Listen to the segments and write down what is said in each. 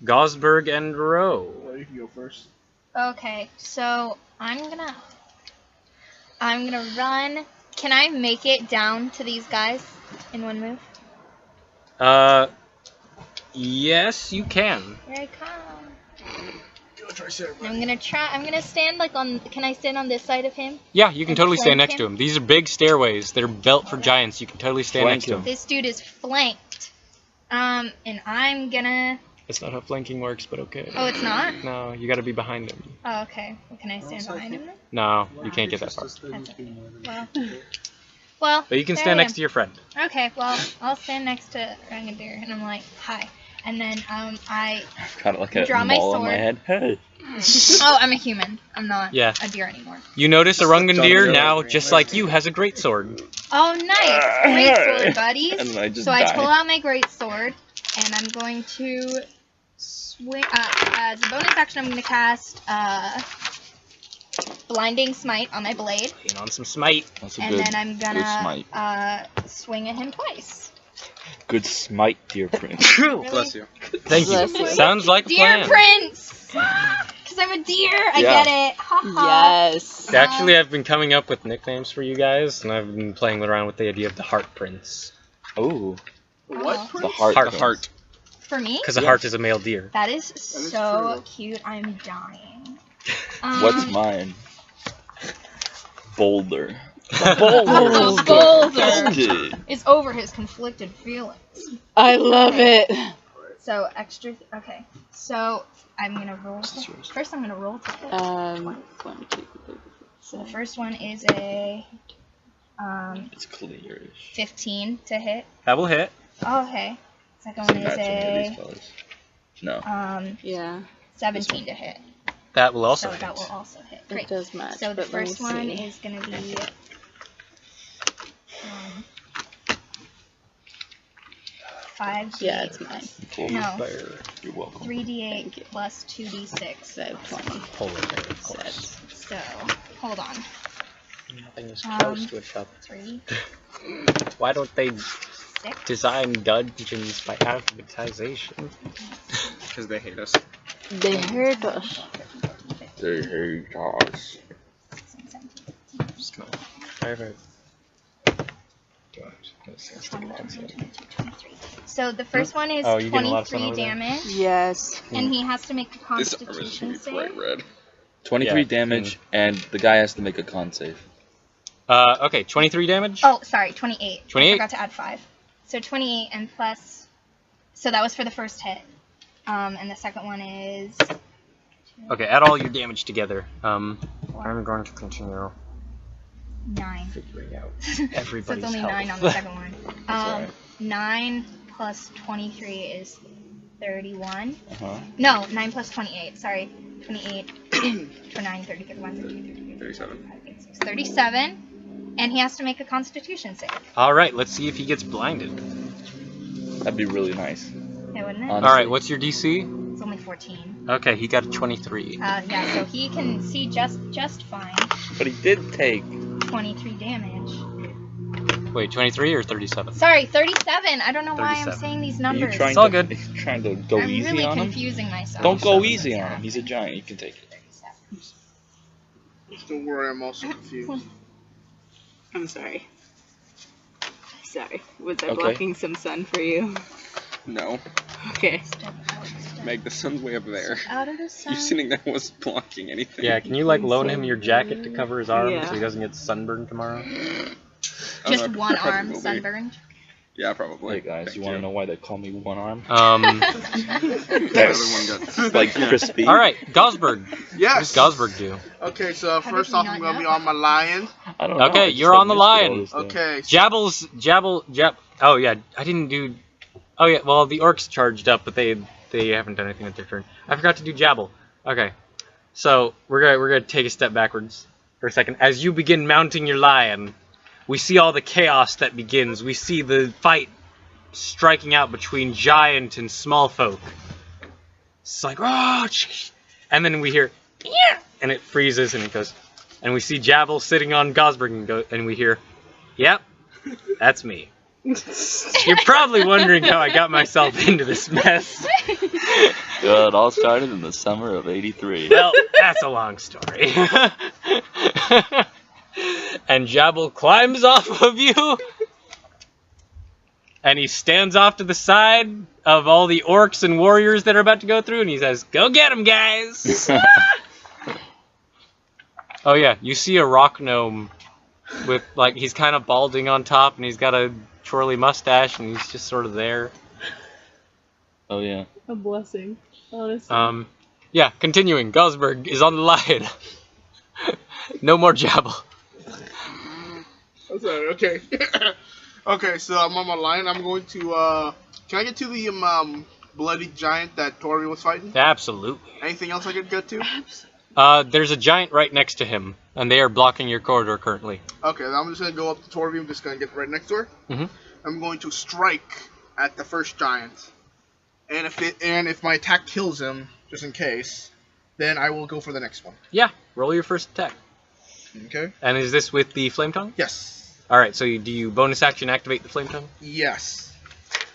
Gosberg and Rowe. Well, you can go first. Okay, so I'm gonna run. Can I make it down to these guys in one move? Yes, you can. Here I come. Go Triceratops. I'm gonna stand like on. Can I stand on this side of him? Yeah, you can And totally stand flank next to him? him. These are big stairways. They're built for giants. You can totally stand Flank next to him. him. This dude is flanked. And I'm gonna. That's not how flanking works, but okay. Oh, it's not? No, you gotta be behind him. Oh, okay. Well, can I stand behind him then? No, you can't get that far. Well, But you can there stand I next am. to your friend. Okay, well, I'll stand next to Rangadir, and I'm like, hi. And then, I... Kind of like a Draw my mall on my sword. head. Hey. Oh, I'm a human. I'm not Yeah. a deer anymore. You notice a Rungandir now, just like you, has a great sword. Oh, nice! Great sword, buddies! And then I just So I die. pull out my great sword, and I'm going to swing... as a bonus action, I'm going to cast, Blinding Smite on my blade. Putting on some smite. That's a And good, then I'm good smite. gonna, swing at him twice. Good smite, dear prince. Bless you. Thank you. Bless you. Sounds like a Deer plan. Prince! Because I'm a deer! I Yeah. get it! Ha ha! Yes. Actually, I've been coming up with nicknames for you guys, and I've been playing around with the idea of the Heart Prince. Ooh, What? the heart. Heart. The heart. For me? Because a heart is a male deer. That is is so true. cute. I'm dying. What's mine? Boulder. Boulder. Boulder Dude. is over his conflicted feelings. I love it. So extra. Okay. So I'm gonna roll. This is yours. First, I'm gonna roll to hit. 1, 2, So the first one is a It's clearish. 15 to hit. That will hit. Oh, okay. Second Doesn't one is match any of these a colors. No. Yeah, 17 to hit. That will also So hit. that will also hit. it Great. does match. So the but let me first one see. is gonna be 5d8. Yeah, it's mine. Cool. No. Bear. You're welcome. 3d8 you. plus 2d6. I have 20 Polar bear, of course. sets. So hold on. Nothing is Um, close to a cup. 3, Why don't they 6. design dungeons by alphabetization? Because they hate us. They hurt us. They hate us. Just gonna. So the first one is Oh, you getting a lot of sun 23 over there? damage, Yes. and he has to make a This arm is Constitution gonna be bright save. red. 23 Yeah. damage, and the guy has to make a con save. Okay, 23 damage? Oh, sorry, 28. 28? I forgot to add 5. So 28 and plus. So that was for the first hit. And the second one is Okay, add all your damage together. I'm going to continue 9. figuring out So everybody's it's only health. 9 on the second one. alright. 9 plus 23 is 31. Uh-huh. No, 9 plus 28. Sorry. 28 for 9, 30, 31, 32, 37. 37. And he has to make a Constitution save. Alright, let's see if he gets blinded. That'd be really nice. Okay, wouldn't it? Honestly. Alright, what's your DC? It's only 14. Okay, he got a 23. Yeah, so he can see just fine. But he did take. 23 damage. Wait, 23 or 37? Sorry, 37. I don't know why I'm 37. saying these Are you numbers. trying It's all to, good. trying to go I'm easy really on him? confusing myself. Don't go easy on him. He's a giant. You can take it. 37. Don't worry, I'm also confused. I'm sorry. Sorry. Was I Okay. blocking some sun for you? No. Okay. Meg, the sun's way up there. Out of the sun. You sitting there wasn't blocking anything. Yeah, can you like loan him your jacket to cover his arm Yeah. so he doesn't get sunburned tomorrow? Just I one probably arm will be. sunburned. Yeah, probably. Hey guys, Thank you want to know why they call me one arm? The other one got Like crispy. Alright, Gosberg. What does Yes. Gosberg do? Okay, so How first did we off, not I'm gonna be know? on my lion. I don't know. Okay, I just you're got on the used to all lion. this stuff. Okay. Jab. Oh yeah, I didn't do. Oh yeah, well the orcs charged up, but they haven't done anything with their turn. I forgot to do Jabble. Okay, so we're gonna take a step backwards for a second. As you begin mounting your lion, we see all the chaos that begins. We see the fight striking out between giant and small folk. It's like, oh, and then we hear, yeah, and it freezes and it goes, and we see Jabble sitting on Gosberg and we hear, yep, that's me. You're probably wondering how I got myself into this mess. Well, it all started in the summer of '83. Well, that's a long story. And Jabal climbs off of you. And he stands off to the side of all the orcs and warriors that are about to go through, and he says, "Go get him, guys!" Oh yeah, you see a rock gnome with, like, he's kind of balding on top, and he's got a twirly mustache, and he's just sort of there. Oh yeah. A blessing, honestly. Yeah, continuing. Gosberg is on the line. No more Jabal. I'm sorry, okay. Okay, so I'm on my line. I'm going to, can I get to the, bloody giant that Tori was fighting? Absolutely. Anything else I could get to? There's a giant right next to him, and they are blocking your corridor currently. Okay, I'm just going to go up to Tori. I'm just going to get right next to her. Mm-hmm. I'm going to strike at the first giant. And if my attack kills him, just in case, then I will go for the next one. Yeah, roll your first attack. Okay? And is this with the flame tongue? Yes. Alright, so do you bonus action activate the flame tongue? Yes.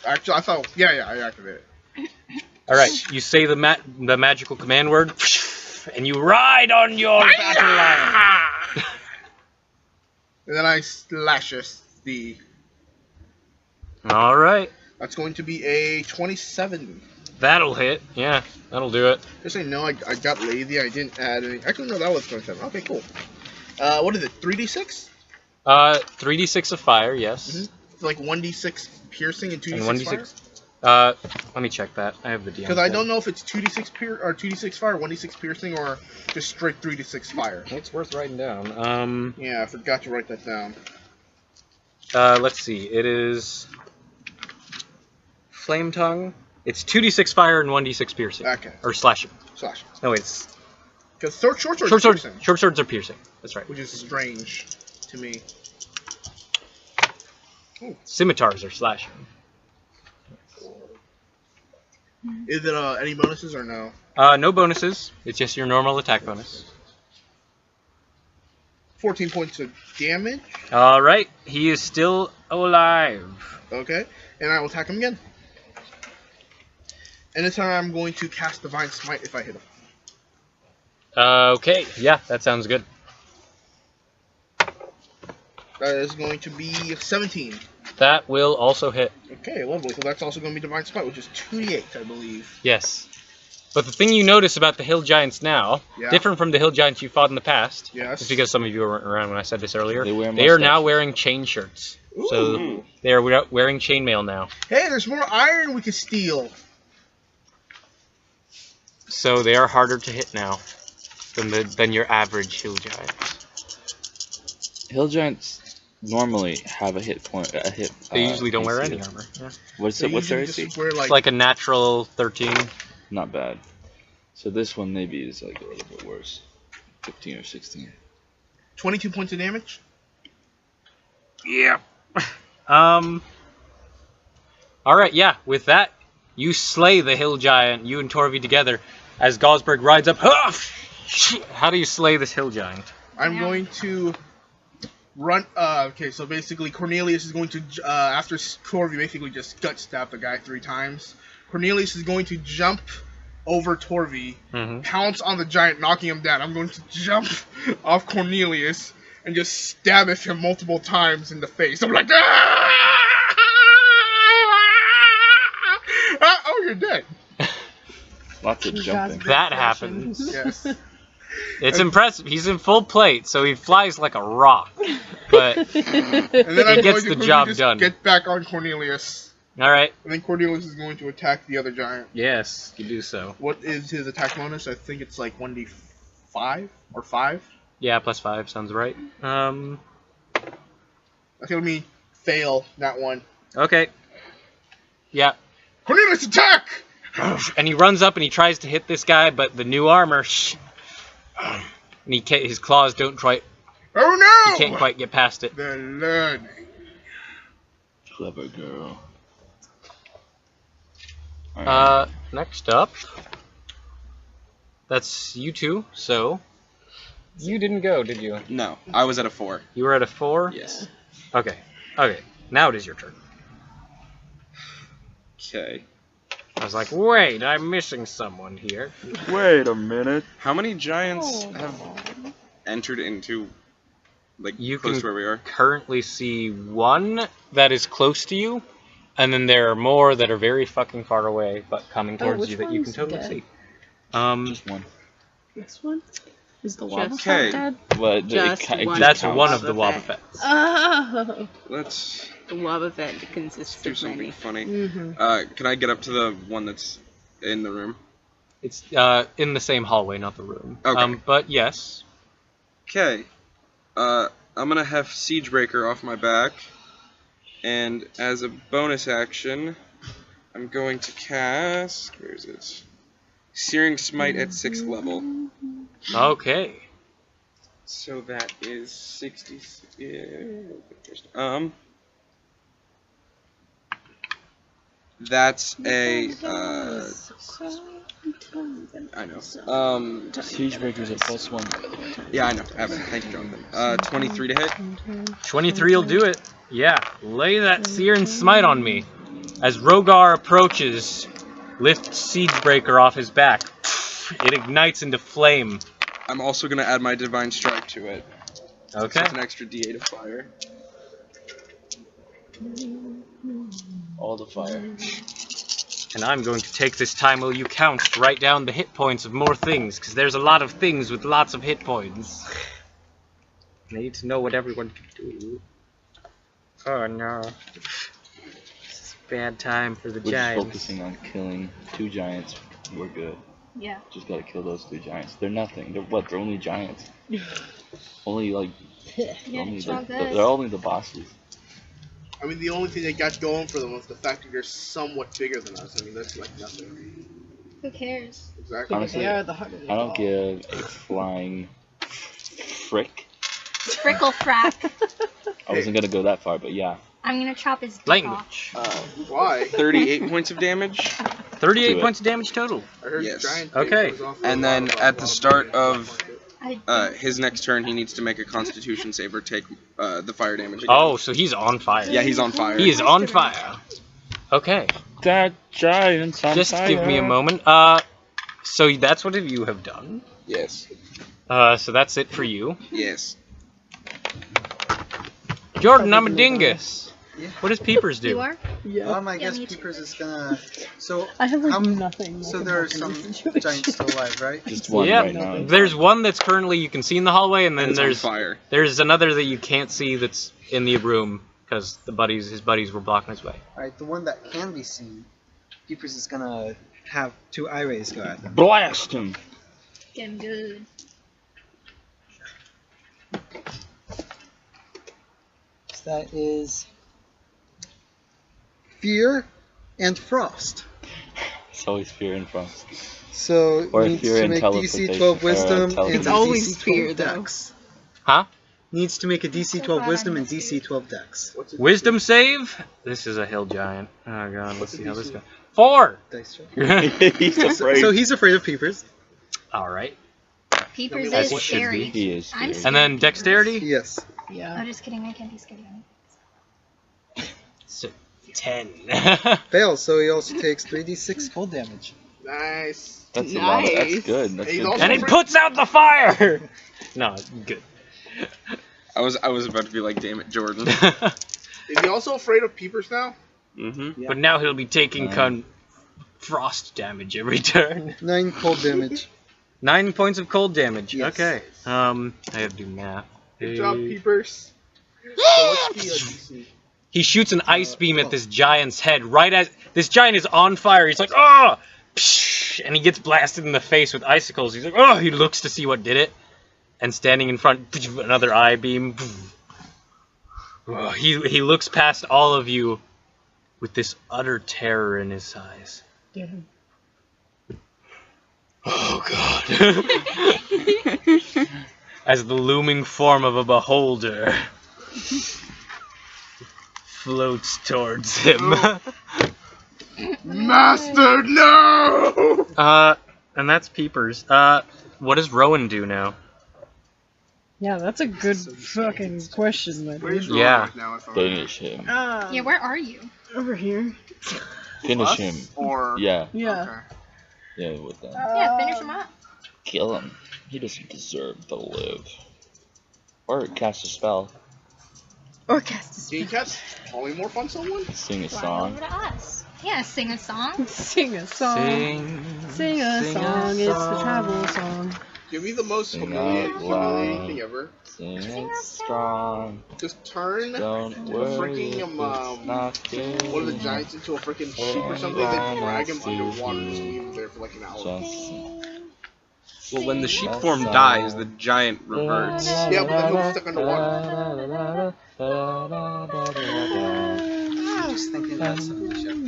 Actually, I thought, yeah, I activated it. Alright, you say the magical command word, and you ride on your battle line. And then I slashes the... Alright, That's going to be a 27. that'll hit. Yeah, that'll do it. Just so you know, I got lazy. I didn't add any. Actually, no, that was 27. Okay, cool. What is it? 3d6? 3d6 of fire, yes. Mm-hmm. It's like 1d6 piercing and 2d6 And fire? 1d6. Let me check that. I have the DM. Because I don't know if it's 2d6 fire, 1d6 piercing, or just straight 3d6 fire. It's worth writing down. Yeah, I forgot to write that down. Let's see. It is flame tongue. It's 2d6 fire and 1d6 piercing. Okay. Or slashing. Slash. No, it's Because short swords short swords. piercing, Short swords are piercing. That's right. which is strange to me. Scimitars are slashing. Is it any bonuses or no? No bonuses. It's just your normal attack bonus. 14 points of damage. All right. He is still alive. Okay. And I will attack him again. And this time I'm going to cast Divine Smite if I hit him. Okay. Yeah, that sounds good. That is going to be 17. That will also hit. Okay, lovely. So that's also going to be Divine Smite, which is 2d8, I believe. Yes. But the thing you notice about the hill giants now, Yeah. different from the hill giants you fought in the past, Yes. just because some of you weren't around when I said this earlier, They wear they are now mustaches. wearing chain shirts. Ooh. So they are wearing chainmail now. Hey, there's more iron we can steal. So they are harder to hit now than your average hill giants. Hill giants normally have a hit point. They usually don't wear AC. any armor. Yeah. What's They what's their usually AC? just wear, It's like a natural 13. Not bad. So this one maybe is like a little bit worse. 15 or 16. 22 points of damage. Yeah. All right. Yeah. With that, you slay the hill giant. You and Torvi together, as Gosberg rides up. How do you slay this hill giant? I'm Yeah. going to run. Okay, so basically Cornelius is going to, after Corvi basically just gut stabbed the guy 3 times, Cornelius is going to jump over Torvi, Mm-hmm. pounce on the giant, knocking him down. I'm going to jump off Cornelius and just stab at him multiple times in the face. I'm like, oh, you're dead. Lots of jumping. That happens. Yes. It's impressive. He's in full plate, so he flies like a rock. But And then He I'm gets going to the quickly job just done. get back on Cornelius. all right. And then Cornelius is going to attack the other giant. Yes, you do so. What is his attack bonus? I think it's like 1d5 or 5. Yeah, +5 sounds right. I think let me fail that one. Okay. Yeah. Cornelius, attack! And he runs up and he tries to hit this guy, but the new armor, and his claws don't quite. Oh no! He can't quite get past it. The learning. Clever girl. Alright. Next up, that's you two. So you didn't go, did you? No, I was at a 4. You were at a 4. Yes. Okay. Okay. Now it is your turn. Okay. I was like, wait, I'm missing someone here. Wait a minute. How many giants Oh. have entered into, like, You close can to where we are? currently see one that is close to you, and then there are more that are very fucking far away, but coming towards which you that you can one's totally dead? see. Just one. This one? Is the lava Just fat okay. dead? Well, Just one. That's counts. one of the Wobba Wobba Fetts. Oh. Let's The Wobba Fett consists do of something many. funny. Mm-hmm. Can I get up to the one that's in the room? It's in the same hallway, not the room. Okay. But yes. Okay. I'm gonna have Siegebreaker off my back, and as a bonus action, I'm going to cast. Where is it? Searing Smite at 6th level. Okay. So that is 60. That's a. I know. Siegebreaker's a +1, by the way. Yeah, I know. Evan, thank you, Jonathan. 23 to hit. 23 will do it. Yeah, lay that Searing Smite on me. As Rogar approaches, lifts Siegebreaker off his back. It ignites into flame. I'm also gonna add my Divine Strike to it. Okay. So it's an extra D8 of fire. All the fire. And I'm going to take this time while you count to write down the hit points of more things, because there's a lot of things with lots of hit points. I need to know what everyone can do. Oh no. This is a bad time for the We're just Giants. focusing on killing 2 giants. We're good. Yeah. Just gotta kill those 2 giants. They're nothing. They're what? They're only giants. Only like. Yeah, only it's all like good. they're only the bosses. I mean, the only thing they got going for them was the fact that they're somewhat bigger than us. I mean, that's like nothing. Who cares? Exactly. Honestly, They are the heart of the I don't ball. give a flying frick. Sprickle frack. I wasn't gonna go that far, but yeah. I'm gonna chop his dick off. Language. Why? 38 points of damage. 38 Do it. points of damage total. I heard Yes. giant Okay. goes off And a then lot at the start of I his next turn, he needs to make a Constitution save or take the fire damage. Again. Oh, so he's on fire. Yeah, he's on fire. He is on fire. Okay. That giant's on Just fire. give me a moment. So that's what you have done. Yes. So that's it for you. Yes. Jordan, I'm a dingus. Yeah. What does Peepers do? You are? Yeah. I Yeah, guess me too. Peepers is gonna. So I have like How- nothing. so that there are can help some in this situation. giants still alive, right? Just one Yeah, right now. there's one that's currently you can see in the hallway, and then It's on there's fire. another that you can't see that's in the room because his buddies were blocking his way. Alright, the one that can be seen, Peepers is gonna have 2 eye rays go at them. Blast him. Get him good. So that is Fear and Frost. It's always fear and frost. So Or needs fear to and make DC teleportation, 12 or, Wisdom and teleportation. It's always DC 12 fear, though. Dex. Huh? Needs to make a DC 12 Wisdom and DC 12 Dex. What's it? Wisdom save. This is a hill giant. Oh god, let's see how this goes. 4. Dice roll. He's afraid. So he's afraid of Peepers. All right. Peepers As is it should be. scary. He is I'm scary. And then dexterity. Yes. Yeah. Oh, just kidding. I can't be scared of him. So 10. Fails, so he also takes 3d6 cold damage. Nice. That's a lot. That's Nice. good. That's He's good. also And it puts out the fire. No, good. I was about to be like, damn it, Jordan. Is he also afraid of Peepers now? Mm-hmm. But now he'll be taking frost damage every turn. 9 cold damage. 9 points of cold damage. Yes. Okay. I have to do math. Good job, Peepers. So what's the DC? He shoots an ice beam at this giant's head right as this giant is on fire. He's like, "Oh!" And he gets blasted in the face with icicles. He's like, "Oh!" He looks to see what did it, and standing in front, another eye beam. Oh, he looks past all of you with this utter terror in his eyes. Yeah. Oh god. As the looming form of a beholder floats towards him. Master, no! And that's Peepers. What does Rowan do now? Yeah, that's a good fucking question, man. Where's Yeah. Rowan right now? I thought. Finish him. Yeah, where are you? Over here. Finish Us? him. Or Yeah, Yeah. Okay. yeah, with them. Yeah, finish him up. Kill him. He doesn't deserve to live. Or cast a spell. Or cast a Can you spell. catch polymorph on someone? Sing a Fly song. over to us. Yeah, sing a song. Sing a song. Sing a song. It's the travel song. Give me the most Sing humiliating, out humiliating loud. thing ever. Sing it strong. Just turn Don't a worry freaking if it's not good. one of the giants into a freaking sheep or something, then drag him underwater and just leave him there for like an hour. Just Well, when the sheep form dies, the giant reverts. Yeah, but then he'll be stuck underwater. I was thinking that's something we should.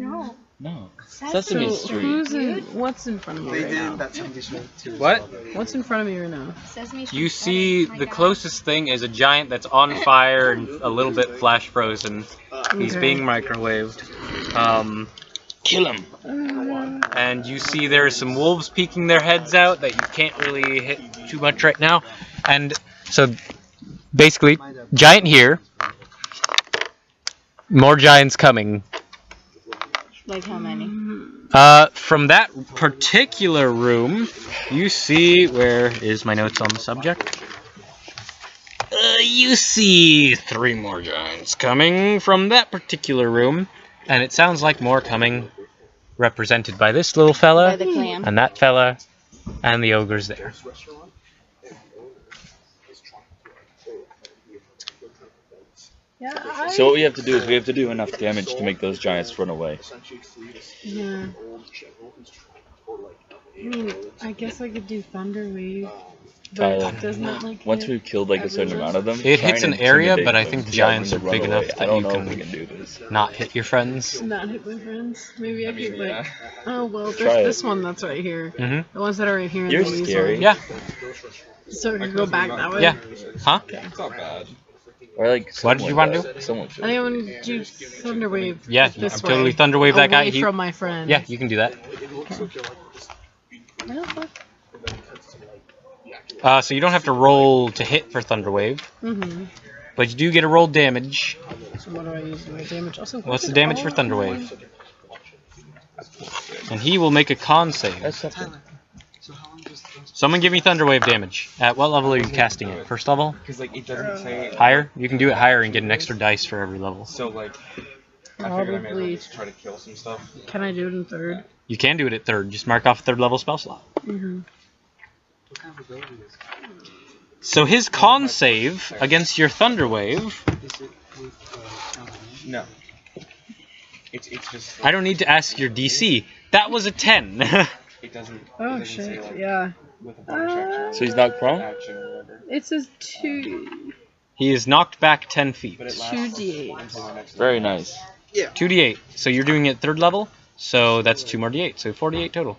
No. No. Sesame Sesame So Street. who's in? What's in front of me They right did now? that something show too. as What? well, though. What's in front of me right now? Sesame You Street see seven, my the God. closest thing is a giant that's on fire and a little bit flash frozen. He's Okay. being microwaved. Kill him. And you see there's some wolves peeking their heads out that you can't really hit too much right now. And so basically, giant here. More giants coming. Like how many? From that particular room, you see, where is my notes on the subject? You see 3 more giants coming from that particular room, and it sounds like more coming, represented by this little By fella, the clan. and that fella, and the ogres there. Yeah. So what we have to do is we have to do enough damage to make those giants run away. Yeah. I mean, I guess I could do Thunder Wave. But Tyler, doesn't that like once hit we've killed like a certain everyone? amount of them, It try hits and an area, intimidate but I them think the to get them giants to are run big away. enough I that don't you know can if we can do this. not hit your friends? Not hit my friends? Maybe I could like. Oh well, Try there's it. this one that's right here. Mm-hmm. The ones that are right here. And You're then these scary. ones. Yeah. So we can go back that way. Yeah. Huh? It's not bad. Or like What did you want to do? Someone I should. think I'm gonna do Thunder Wave. Yeah, this I'm totally way. Thunderwave that guy. Away He, from my friends. yeah, you can do that. What the fuck? So you don't have to roll to hit for Thunderwave, Mm-hmm. but you do get a roll damage. So what do I use my damage? Also, What's the damage for Thunderwave? And he will make a con save. That's something. Tyler, so how long does those? Someone give me Thunderwave damage. At what level are you casting it? First level? Because like it doesn't say. Higher? You can do it higher and get an extra dice for every level. So like, I figured I may as well Probably. just try to kill some stuff. Can I do it in third? You can do it at third. Just mark off third level spell slot. Mm-hmm. What kind of ability is So his con save against your Thunderwave, it? Is it with No. It's just. I don't need to ask your DC. That was a 10. It doesn't. Oh it doesn't say, shit! like, Yeah. With a bonus action. So he's not prone? Action or whatever. It says 2 He is knocked back 10 feet. But it lasts 2d8. until the next Very level. nice. 2d8. So you're doing it third level, so that's 2 more d8, so 48 total.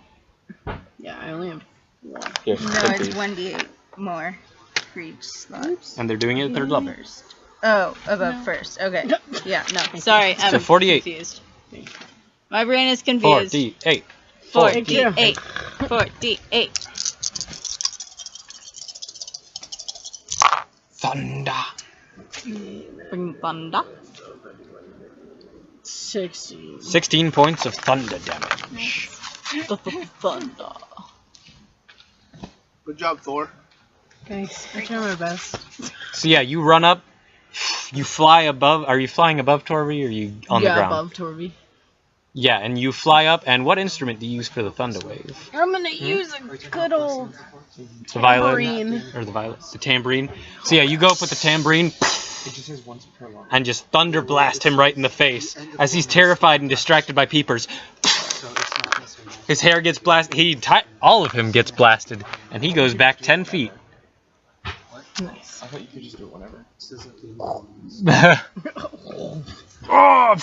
Yeah, I only have 1. Here, No, take it's these. 1d8 more for each slot. And they're doing it at third level. First. Oh, above first. Okay. Yeah, no. Sorry, I'm So 48. confused. My brain is confused. 4d8. 4d8. 4d8. Thunder. Thunder. 16. 16 points of thunder damage. Thunder. Good job, Thor. Thanks. I try my best. So yeah, you run up, you fly above. Are you flying above Torby or are you on the ground? above Torby. Yeah, and you fly up, and what instrument do you use for the thunder wave? I'm gonna use a good old The violin? tambourine. Or the violet? The tambourine? So yeah, you go up with the tambourine, It just says once per level. and just thunder blast him right in the face. As he's terrified and distracted by peepers, So it's not necessarily. his hair gets blasted. All of him gets blasted, and he goes back 10 feet. Nice. I thought you could just do it whenever. This isn't the Oh!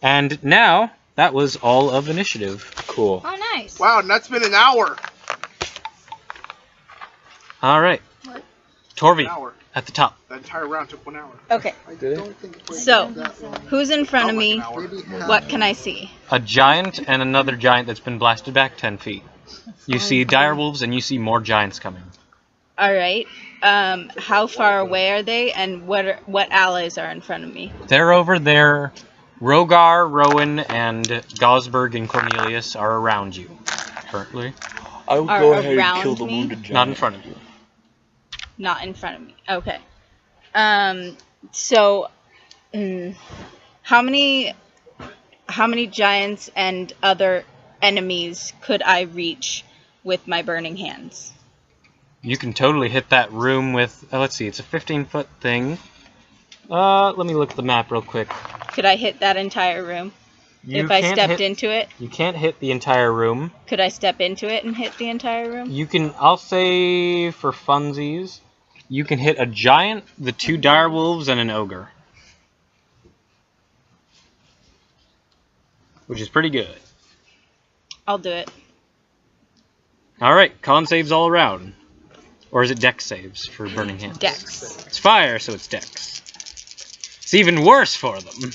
And now, that was all of initiative. Cool. Oh, nice. Wow, and that's been an hour. Alright. An Torby, hour. at the top. That entire round took 1 hour. Okay, I don't think it was so that long. who's in front of Not like me? an hour. Maybe half. What can I see? A giant and another giant that's been blasted back 10 feet. You see dire wolves and you see more giants coming. All right. How far away are they, and what allies are in front of me? They're over there Rogar, Rowan, and Gosberg and Cornelius are around you currently. I would Are go ahead and around kill the me? wounded giant. Not in front of you. Not in front of me. Okay. So, how many giants and other enemies could I reach with my burning hands? You can totally hit that room with, let's see, it's a 15-foot thing. Let me look at the map real quick. Could I hit that entire room if I stepped into it? You can't hit the entire room. Could I step into it and hit the entire room? You can, I'll say for funsies, you can hit a giant, the 2 direwolves, and an ogre. Which is pretty good. I'll do it. Alright, con saves all around. Or is it dex saves for burning hands? Dex. It's fire, so it's dex. It's even worse for them.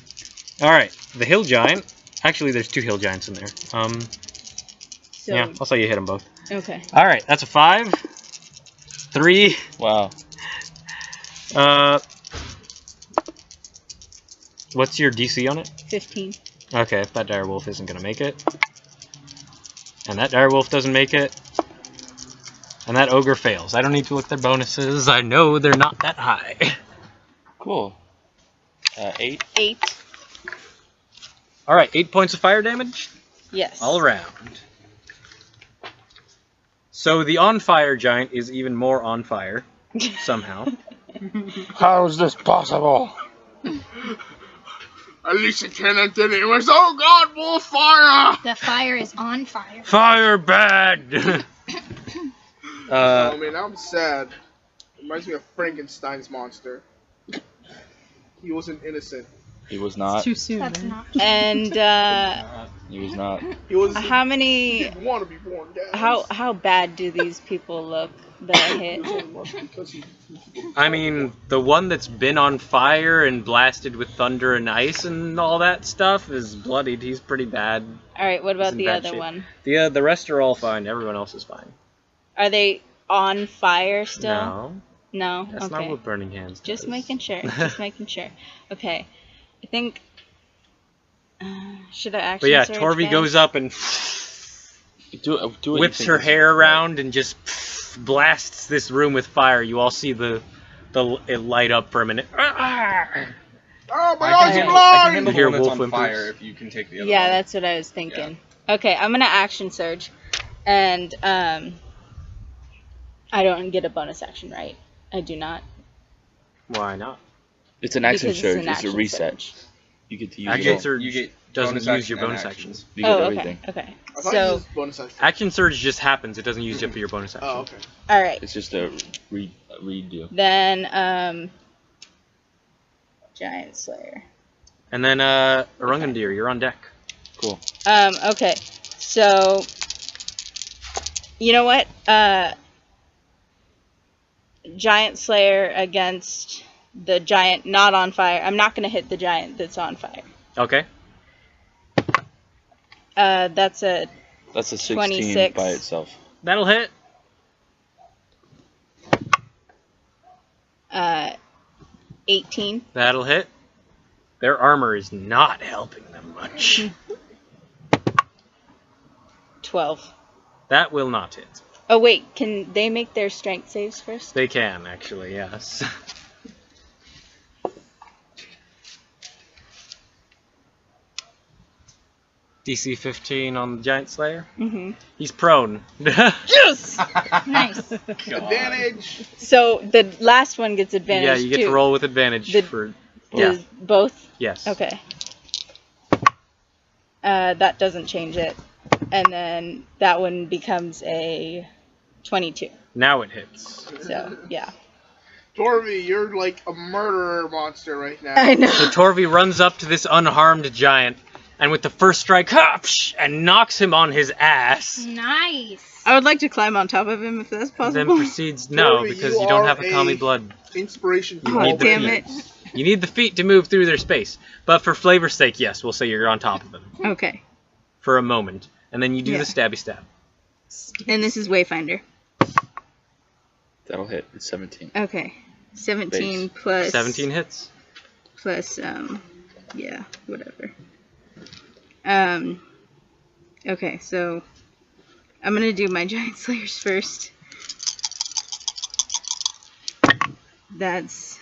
Alright, the hill giant. Actually, there's 2 hill giants in there. So, Yeah, I'll say you hit them both. Okay. Alright, that's a 5. 3. Wow. What's your DC on it? 15. Okay, that direwolf isn't going to make it. And that direwolf doesn't make it. And that ogre fails. I don't need to look at their bonuses. I know they're not that high. Cool. 8. 8. Alright, 8 points of fire damage Yes. all around. So the on-fire giant is even more on fire, somehow. How is this possible? Alicia Cannon did it. It was, oh God, wolf fire! The fire is on fire. Fire bad! Oh man, I'm sad. Reminds me of Frankenstein's monster. He wasn't innocent. He was not. Too soon. That's man. not. And He was not. He was. how He many? didn't want to be born, guys. How bad do these people look that I hit? Because he I mean, the one that's been on fire and blasted with thunder and ice and all that stuff is bloodied. He's pretty bad. All right. What He's about in the bad other shape. one? The rest are all fine. Everyone else is fine. Are they on fire still? No, No. that's Okay. not what burning hands Just does. making sure. Just making sure. Okay. I think. Should I actually? But yeah, surge Torvi then? goes up and Do what whips you think her is hair right. around and just blasts this room with fire. You all see it light up for a minute. Oh, my I eyes can are handle, blind! the Hear one that's wolf on whimpers. fire if you can take the other Yeah, one. that's what I was thinking. Okay, I'm gonna action surge, and I don't get a bonus action, right? I do not. Why not? It's an action Because surge. an It's a action reset. surge. You get to use Action it all. surge You get doesn't bonus use action your and bonus actions. actions. You get Oh, everything. okay. Okay. I thought So, you used bonus action. Action surge just happens. It doesn't use up your bonus action. Oh, okay. all right. It's just a redo. Then Giant Slayer. And then Arungandir, you're on deck. Cool. Okay. So, you know what? Giant Slayer against the giant not on fire. I'm not gonna hit the giant that's on fire. Okay. That's a That's a 16 26. by itself. That'll hit. 18. That'll hit. Their armor is not helping them much. 12. That will not hit. Oh wait, can they make their strength saves first? They can, actually, yes. DC 15 on the Giant Slayer. Mm-hmm. He's prone. Yes! Nice. Advantage! So the last one gets advantage Yeah, you get too. to roll with advantage The- for... Does both? Yes. Okay. That doesn't change it. And then that one becomes a 22. Now it hits. So, yeah. Torvi, you're like a murderer monster right now. I know. So Torvi runs up to this unharmed giant, and with the first strike, and knocks him on his ass. Nice. I would like to climb on top of him if that's Then possible. proceeds... No, Torvi, because you you don't are have a Kami a- blood. Inspiration. You Oh, need the damn feet. it. You need the feet to move through their space. But for flavor's sake, yes, we'll say you're on top of them. Okay. For a moment. And then you do Yeah. the stabby stab. And this is Wayfinder. That'll hit. It's 17. Okay. 17 Base. plus... 17 hits. Plus, Yeah, whatever. Okay, so I'm gonna do my Giant Slayers first. That's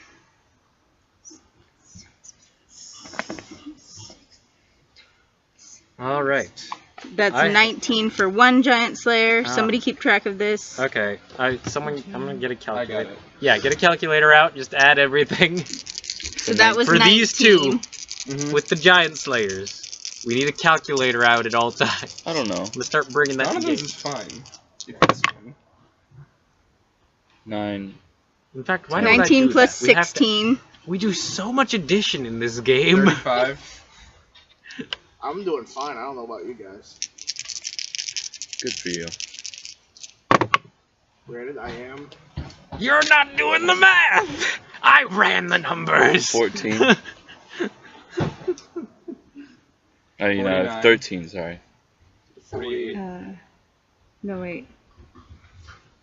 All right. that's I- 19 for one Giant Slayer. Ah. Somebody keep track of this. Okay. I'm gonna get a I got calculator. it. Yeah, get a calculator out. Just add everything. So that was For 19. these two, Mhm. with the Giant Slayers, we need a calculator out at all times. I don't know. I'm gonna start bringing that None to of those games. is fine. If it's one. 9. In fact, why don't I 19 do plus that? We have to- 16. We do so much addition in this game. 35. I'm doing fine. I don't know about you guys. Good for you. Granted, I am. You're not doing the math. I ran the numbers. 14. Oh, you know, 49. 13, sorry. 48. No, wait.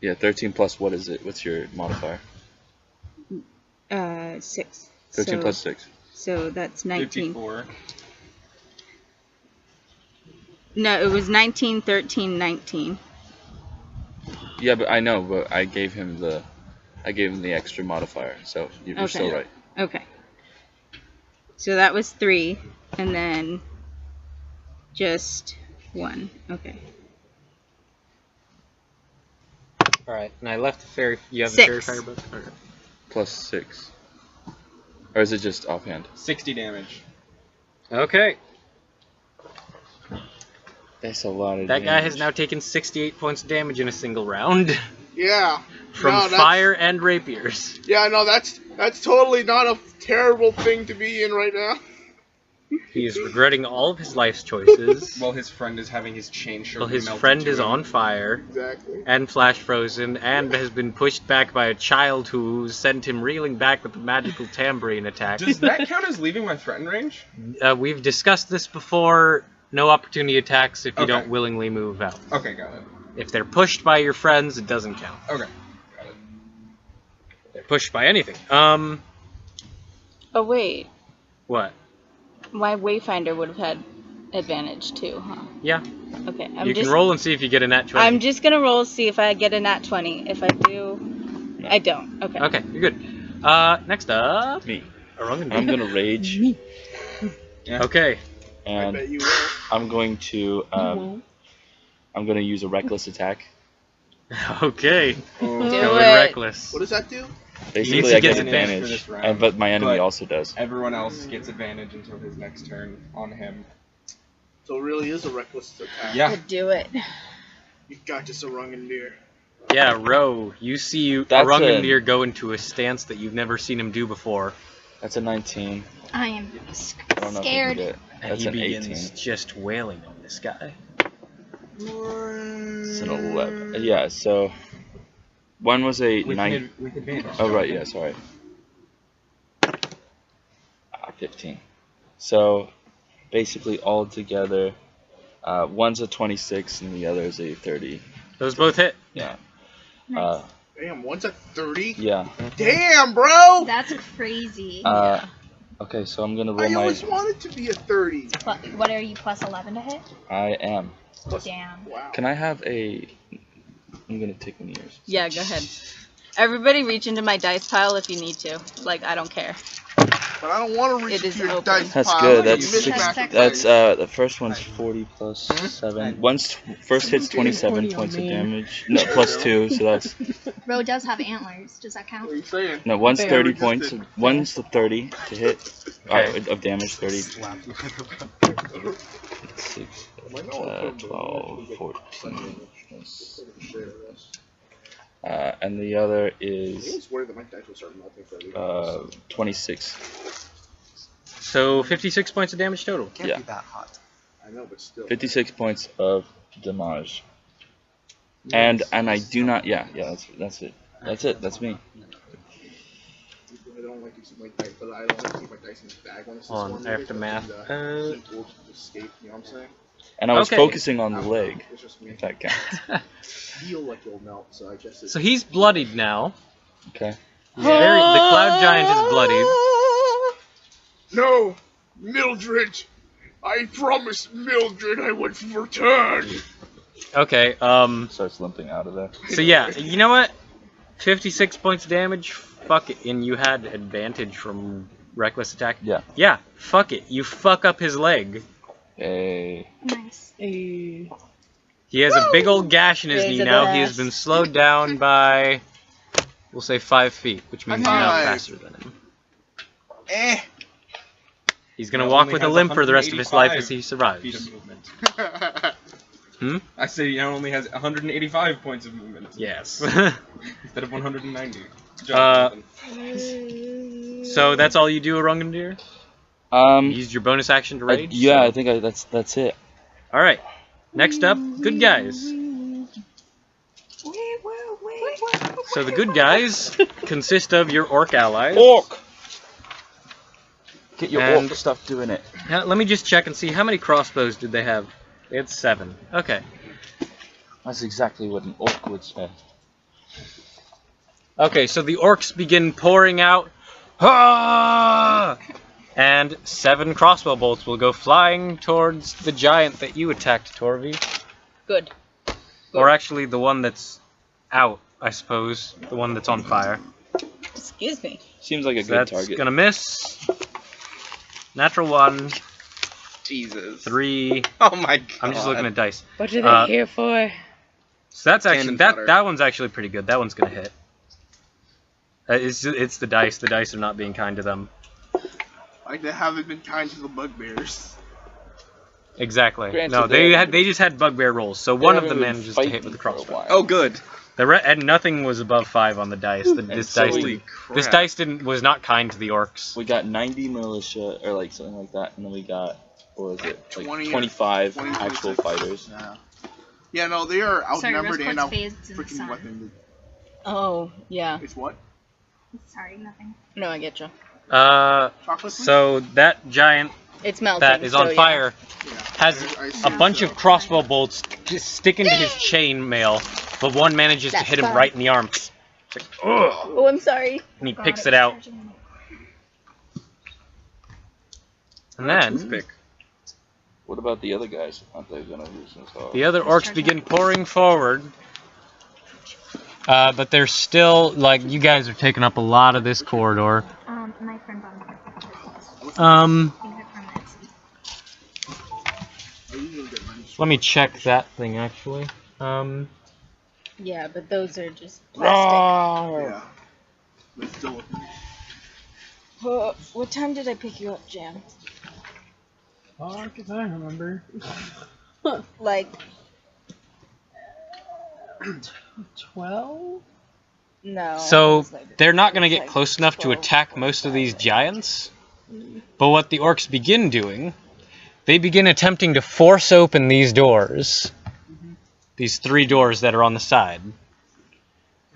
Yeah, 13 plus what is it? What's your modifier? 6. 13 so, plus 6. So that's 19. 54. No, it was 19, 13, 19. Yeah, but I know, but I gave him the extra modifier, so you're Okay. still right. Okay. So that was 3, and then just 1. Okay. All right, and I left the fairy. You have the 6. fairy fire book. Okay. Plus 6. Or is it just offhand? 60 damage. Okay. That's a lot of That guy has now taken 68 points of damage in a single round Yeah. from No, that's- fire and rapiers. Yeah, no, that's totally not a terrible thing to be in right now. He is regretting all of his life's choices. While his friend is having his chain shirt Well, his melted friend to is him. on fire Exactly. and flash frozen and has been pushed back by a child who sent him reeling back with a magical tambourine attack. Does that count as leaving my threaten range? We've discussed this before. No opportunity attacks if you Okay. don't willingly move out. Okay, got it. If they're pushed by your friends, it doesn't count. Okay, got it. They're pushed by anything. Oh, wait. What? My Wayfinder would have had advantage too, huh? Yeah. Okay. You can roll and see if you get a nat 20. I'm just gonna roll, see if I get a nat 20. If I do, I don't. Okay. Okay, you're good. Next up, Me. Arungan. I'm gonna rage, Okay. I and bet you will. I'm going to use a reckless attack. Okay. Oh, Do Go with it. reckless. What does that do? Basically, to I get get advantage for advantage, this round, but my enemy but- also does. everyone else gets advantage until his next turn on him. So it really is a reckless attack. Yeah. Do it. You got this, Arungan deer. Yeah, Ro, you see That's Arungandir go into a stance that you've never seen him do before, That's a 19. I am I don't know scared. if I can do it. and That's he an begins 18. just wailing on this guy. It's an 11. Yeah, so one was a 9. With advantage. Oh, right, yeah, sorry. 15. So basically, all together, one's a 26 and the other is a 30. Those both hit. Yeah. Nice. Damn, one's at 30? Yeah. Damn, bro! That's crazy. Okay, so I'm gonna roll I my. always wanted to be a 30. What are you, plus 11 to hit? I am. Damn. Wow. Can I have a? I'm gonna take one of yours. Yeah, go ahead. Everybody reach into my dice pile if you need to. Like, I don't care. But I don't want to reach It is into your open. dice That's pile. good. You That's miss six- back six- dice. That's the first one's 40 plus 7. One's first hits 27 points of damage. No, plus 2, so that's Ro does have antlers. Does that What count? are you saying? no. One's Fair. 30 Just points. did. One's the 30 to hit Okay. of damage. 30. 6, I know 12, 14. And the other I is was worried that my dice would start melting for everybody. 26. So 56 points of damage total. Can't Yeah. be that hot. I know, but still. 56 points of damage. And I do not. Yeah, that's it. That's it. That's me. I don't like to keep my dice, but I don't like to keep my dice in the bag when it's this Hold on, one. I have to math. Keep wolves escape, you know what I'm saying? And I was Okay. focusing on the leg. It's just me. If that counts. Feel like it'll melt, so I guess it's... So he's bloodied now. Okay. The cloud giant is bloodied. No! Mildred! I promised Mildred I would return! Okay, Starts limping out of there. so yeah, you know what? 56 points of damage, fuck it, and you had advantage from reckless attack? Yeah. Yeah, fuck it, you fuck up his leg. Hey. Nice. Hey. He has a big old gash in his Raise knee a now. glass. He has been slowed down by, we'll say 5 feet, which means he's now Nice. faster than him. Eh. He's gonna He walk only with a has limp for the rest of his life as he 185 survives. Feet of movement. Hmm? I say he only has 185 points of movement. Yes. Instead of 190. So that's all you do, Orangandir? You used your bonus action to rage? Yeah, so- I think that's it. Alright. Next up, good guys. So the good guys consist of your orc allies. Orc! Get your And- orc stuff doing it. Now, let me just check and see how many crossbows did they have. They had 7. Okay. That's exactly what an orc would say. Okay, so the orcs begin pouring out. Ah! And 7 crossbow bolts will go flying towards the giant that you attacked, Torvi. Good. Or actually the one that's out, I suppose. The one that's on fire. Excuse me. Seems like a So good that's target. gonna miss. Natural 1, Jesus. 3. Oh my god. I'm just looking at dice. What are they Uh, here for? So that's actually Cannon that fodder. that one's actually pretty good. That one's gonna hit. It's the dice. The dice are not being kind to them. Like they haven't been kind to the bugbears. Exactly. Granted, No, they haven't they just had bugbear rolls. So one of haven't them been manages to hit fighting with the for a crossbow. while. Oh, good. And nothing was above 5 on the dice. This dice Holy didn't. crap. This dice was not kind to the orcs. We got 90 militia, or like something like that, and then we got, what was it, like 20 or 25 20, actual 26. fighters. Yeah. Yeah, no, they are Sorry, outnumbered and Rose out Quartz fades in the freaking sun. weaponed. Oh, yeah. It's what? Sorry, nothing. No, I get you. Uh, Chocolate? please? so that giant It's melting. that is on so, yeah. fire Yeah. has I see a bunch so. of crossbow bolts just stick into his chain mail, but one manages to That's hit him fine. right in the arm. It's like, ugh, Oh, I'm sorry. and he God, picks it's it out. charging. And then Toothpick. What about the other guys? Aren't they gonna lose some stuff? the other orcs begin pouring forward. But they're still, like, you guys are taking up a lot of this corridor. My friend bought me. You have from Etsy. Let me check that thing, actually. Yeah, but those are just plastic. Yeah. Let's do it. What time did I pick you up, Jam? Oh, because I remember. Like, 12? no. So, it's like- they're not going to it's get like close enough to 12, attack most of these giants. But what the orcs begin doing, they begin attempting to force open these doors. These 3 doors that are on the side.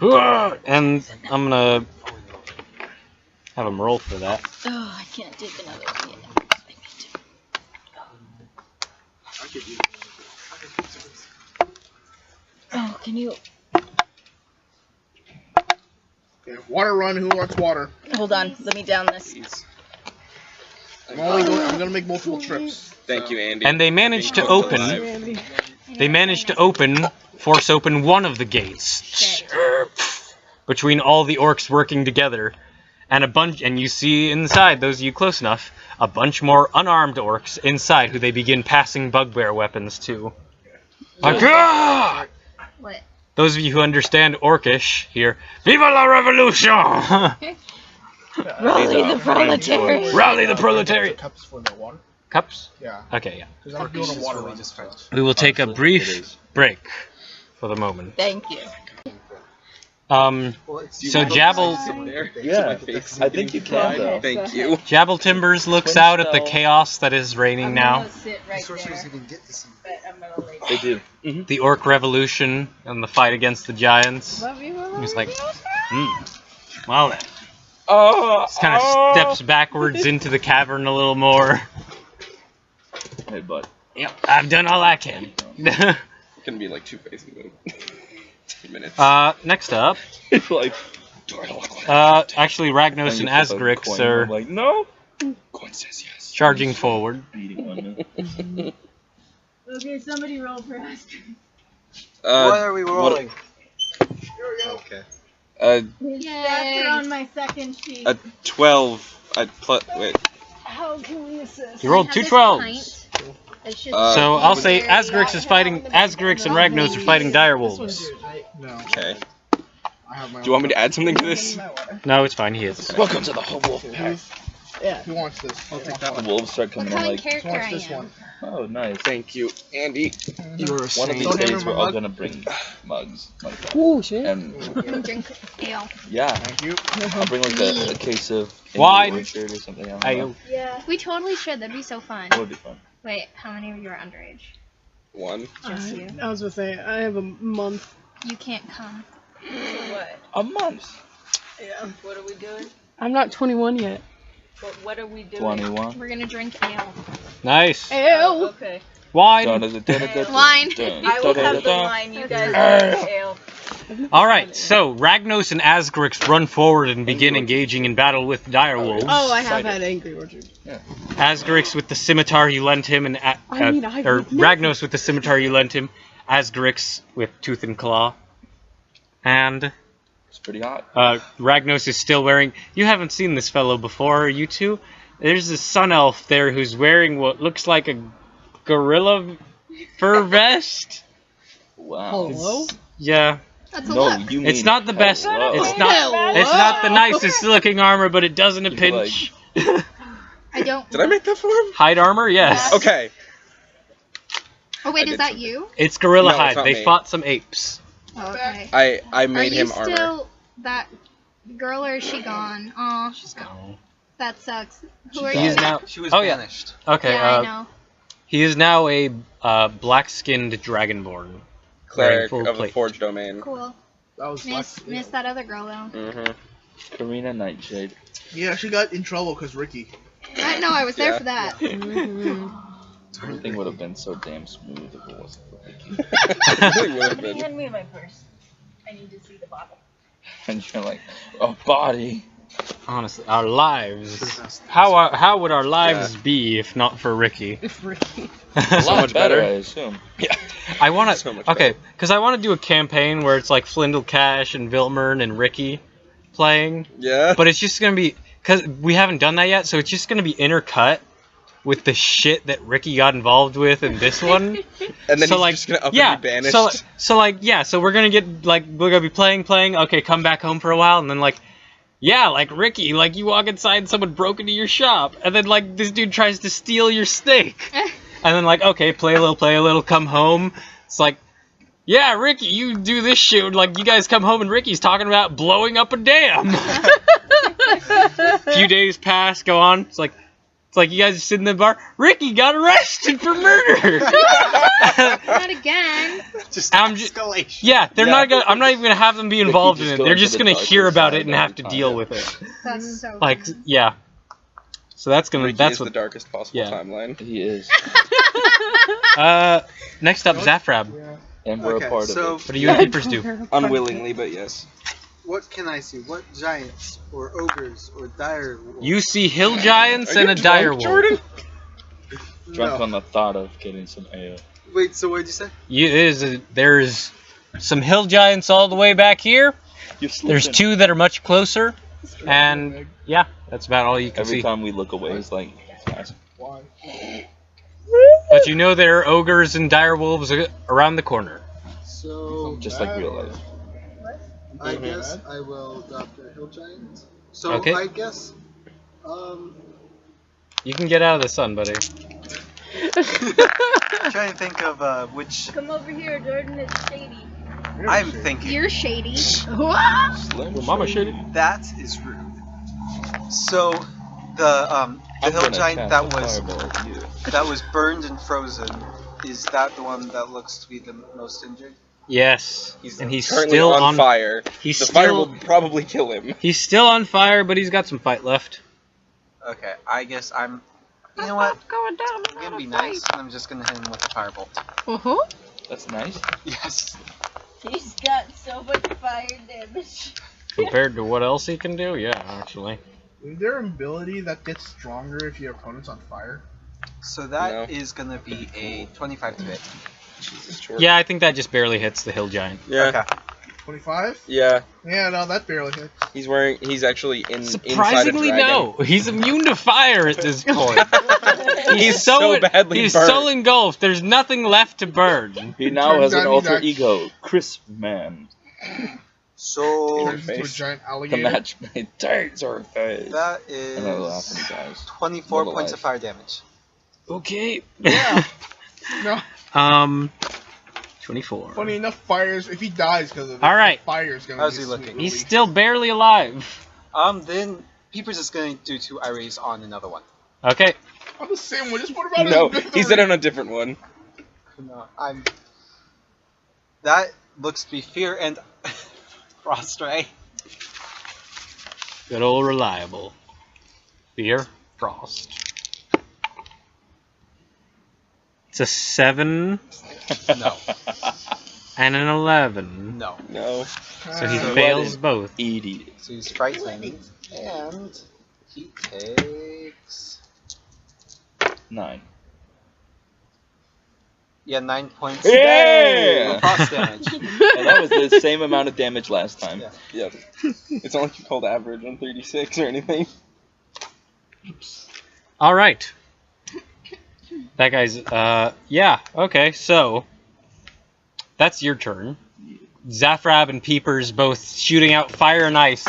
And I'm going to have them roll for that. Oh, I can't take another one yet. Oh, can you Okay, water run. Who wants water? hold on? Let me down this. Jeez. I'm gonna make multiple trips. Thank you, Andy. And they manage to open. They manage to force open one of the gates. Between all the orcs working together. And you see inside, those of you close enough, a bunch more unarmed orcs inside who they begin passing bugbear weapons to. Like, "Ah!" What? Those of you who understand Orcish hear, Viva la Revolution! Raleigh the proletariat. Rally the proletariat! Cups for the water. Cups? Yeah. Okay, yeah. Because I'm doing a water run. We will take a Honestly, it brief is. break for the moment. Thank you. So Jabal Yeah, I think you can though. Thank you. Jabal Timbers looks out at the chaos that is raining I'm now. gonna sit right Sorcerers there, even get to see. but I'm gonna lay They do. The Orc Revolution and the fight against the giants. Love you, love He's you. like, well then. Oh, Just kind of steps backwards into the cavern a little more. Hey, bud. Yep, I've done all I can. It's gonna be like 2 phases in 2 minutes. Next up, It's like, actually Ragnos and you flip a Asgrix coin, are I'm like, no. Coin says yes. Charging forward. Beating one. Okay, somebody roll for us. What are we rolling? Okay. Stats are on my second sheet. A 12. Wait. How can we assist? You rolled I have two this 12s. pint. It should So be I'll say very- Asgrix is fighting. Asgrix and Ragnos are fighting direwolves. No. Okay. I have my Do you want me to add something to this? No, it's fine. He is. Welcome to the whole wolf pack. Who wants this? I'll take that The one. wolves start What coming in kind of like, character Who wants I this am? one? oh, nice. Thank you, Andy. You're a One of saint. these Don't hand days me we're my all mug. gonna bring mugs. Like that. Oh shit. And And drink ale. yeah, Thank you. I'll bring like a case of Wine. Orchard or something. I don't Hey, know. Yeah. We totally should. That'd be so fun. That would be fun. Wait, how many of you are underage? 1. Just you. I was gonna say I have a month. You can't come. What? A month. Yeah. What are we doing? I'm not 21 yet. What are we doing? 21. We're gonna drink ale. Nice. Ew. Okay. Wine. Wine. I will have the wine. You guys Ale. have the ale. All right. So Ragnos and Asgrix run forward and begin engaging in battle with direwolves. Oh, I have Cider. had Angry Orchard. Asgrix with the scimitar you lent him, and I or would never. Ragnos with the scimitar you lent him. Asgrix with tooth and claw. And It's pretty hot. Ragnos is still wearing. You haven't seen this fellow before, you two. There's a sun elf there who's wearing what looks like a gorilla fur vest. Wow. Hello? Yeah, That's a No, look. you mean it's not the best. hello. It's not. It's not the nicest looking armor, but it does in a You're pinch. I don't. Did I make that for him? Hide armor, yes. Okay. Oh wait, I is did that something. you? It's gorilla No, it's hide. not They me. fought some apes. Oh, okay. I Are made you him armor. still that girl or is she gone? Aw, She's gone. that sucks. Who are He you? is now. She was Oh yeah. banished. Okay. Yeah, I know. He is now a black-skinned dragonborn. Cleric full of the plate. Forge Domain. Cool. That was Miss that other girl though. Mm-hmm. Karina Nightshade. Yeah, she got in trouble because Ricky. I know. I was there Yeah. for that. Everything would have been so damn smooth if it wasn't for Vicky. Really would have been. Hand me my purse. I need to see the bottle. And you're like, a body. Honestly, our lives. How would our lives be if not for Ricky? So much better. I assume. I want to. So much Okay, because I want to do a campaign where it's like Flindle Cash and Vilmern and Ricky playing, Yeah. but it's just gonna be because we haven't done that yet, so it's just gonna be intercut with the shit that Ricky got involved with in this one. And then So, he's like, just gonna up yeah, and be banished. So we're gonna get like we're gonna be playing. Okay, come back home for a while, and then like, yeah, like Ricky, like you walk inside, and someone broke into your shop, and then like this dude tries to steal your steak, and then like okay, play a little, come home. It's like, yeah, Ricky, you do this shit. Like you guys come home, and Ricky's talking about blowing up a dam. Few days pass, go on. It's like you guys sit in the bar. Ricky got arrested for murder. Not again. I'm escalation. Yeah, they're Yeah. not gonna. I'm not even gonna have them be involved in just it. go They're into just the gonna darker hear about side it and every have to time. deal with it. That's so. Like, funny. yeah. So that's gonna. Ricky That's is the what. darkest possible yeah. timeline. He is. Next up, Zafrab. And we're Okay, a part so of it. What do you and Peepers do? Unwillingly, but yes. what can I see? What giants or ogres or dire wolves? You see hill giants Are and you a dire drunk, wolf. Jordan? Drunk No. on the thought of getting some ale. Wait, so what did you say? There's some hill giants all the way back here. You're There's slipping. two that are much closer, and yeah, that's about all you can Every see. time we look away, it's like, nice. Why? But you know there are ogres and dire wolves around the corner. So Just like real life. I guess I will adopt a hill giant. So Okay. I guess You can get out of the sun, buddy. trying to think of which Come over here, Jordan. It's shady. I'm thinking. You're shady. Slim Well, Mama Shady. shady. That is rude. So the I'm hill gonna giant cast that a was fireball at you. that was burned and frozen, is that the one that looks to be the most injured? Yes, He's and he's currently still on fire. He's The fire still will probably kill him. he's still on fire, but he's got some fight left. Okay, I guess I'm. You know what? I'm gonna be nice, and I'm just gonna hit him with a firebolt. Uh-huh. That's nice. Yes. He's got so much fire damage. Compared to what else he can do, yeah, actually. Is there an ability that gets stronger if your opponent's on fire? So that is gonna be a 25 to hit. Jesus, short. Yeah, I think that just barely hits the hill giant. Yeah. Okay. 25? Yeah. Yeah, no, that barely hits. He's actually Surprisingly, inside a no. He's immune to fire at this point. He's so badly He's burned. so engulfed. There's nothing left to burn. He now has an Turns out he's alter actually- ego, Crisp Man. So Turns into a giant The alligator. match made dinosaur face. that And I laugh is when he dies. 24 What a points life. of fire damage. Okay. Yeah. No, 24. funny enough, fires, if he dies because of it, All right. fire's gonna How's be he looking? He's still barely alive. Then Peepers is going to do 2 IRAs on another one. Okay. I'm the same one, just what about No, his he said on a different one. No, that looks to be fear and frost ray. Good old reliable. Fear, frost. It's a 7 No, and an 11. no. No. So he Uh, fails both. Idiot. So he's frightened, and he takes 9. 9 points Yeah! of frost damage. And that was the same amount of damage last time. Yeah. Yeah. It's not like you called average on 36 or anything. All right. That guy's, yeah, okay, so that's your turn. Zafrab and Peepers both shooting out fire and ice.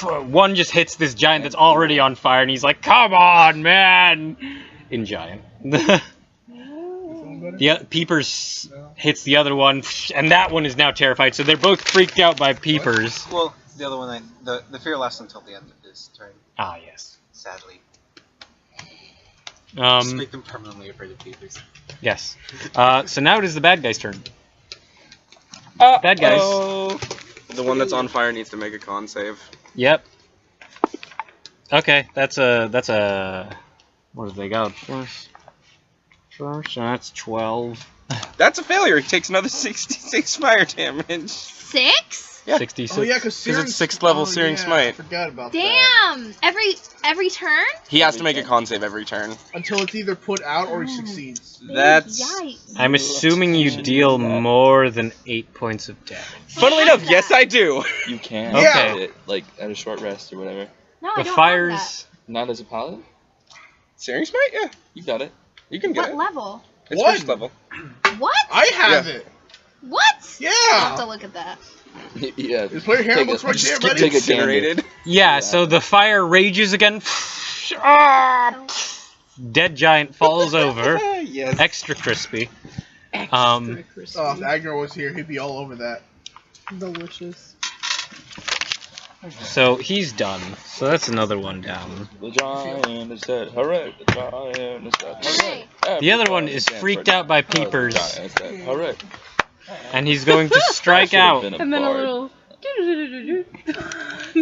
One just hits this giant that's already on fire, and he's like, "Come on, man!" In giant. The Peepers hits the other one, and that one is now terrified. So they're both freaked out by Peepers. Well, the other one, the fear lasts until the end of his turn. Ah, yes. Sadly, just Um, make them permanently afraid of Peepers. yes. So now it is the bad guy's turn. Bad guys. The one that's on fire needs to make a con save. Yep. Okay, that's a. What have they got? First, that's 12. That's a failure. He takes another 66 fire damage. 6? Yeah. 66. Oh yeah, because it's 6th level Searing I Smite. forgot about that. Damn! Every turn? He has to make a con save every turn. Until it's either put out or he succeeds. That's. Yikes. I'm assuming you deal more than 8 points of damage. Funnily enough, yes, I do. You can Okay. get it, like, at a short rest or whatever. No, I The don't fires. Not as a paladin? Searing Smite? Yeah. You got it. You can have get that. What it. level? It's What? 1st level. What? I have Yeah. it. What? Yeah. I'll have to look at that. Yeah. His player handbook's right there, buddy. Take a Incinerated. Yeah, so the fire rages again. Ah! Dead giant falls over. Yes. Extra crispy. Extra crispy. Oh, if Agner was here, he'd be all over that. Delicious. So he's done. So that's another one down. The giant is dead. Hooray! The giant is dead. Hooray! The other one is Everybody freaked out by dance for the Peepers, giant is dead. Hooray! and he's going to strike Should've out. been And then a bard. little.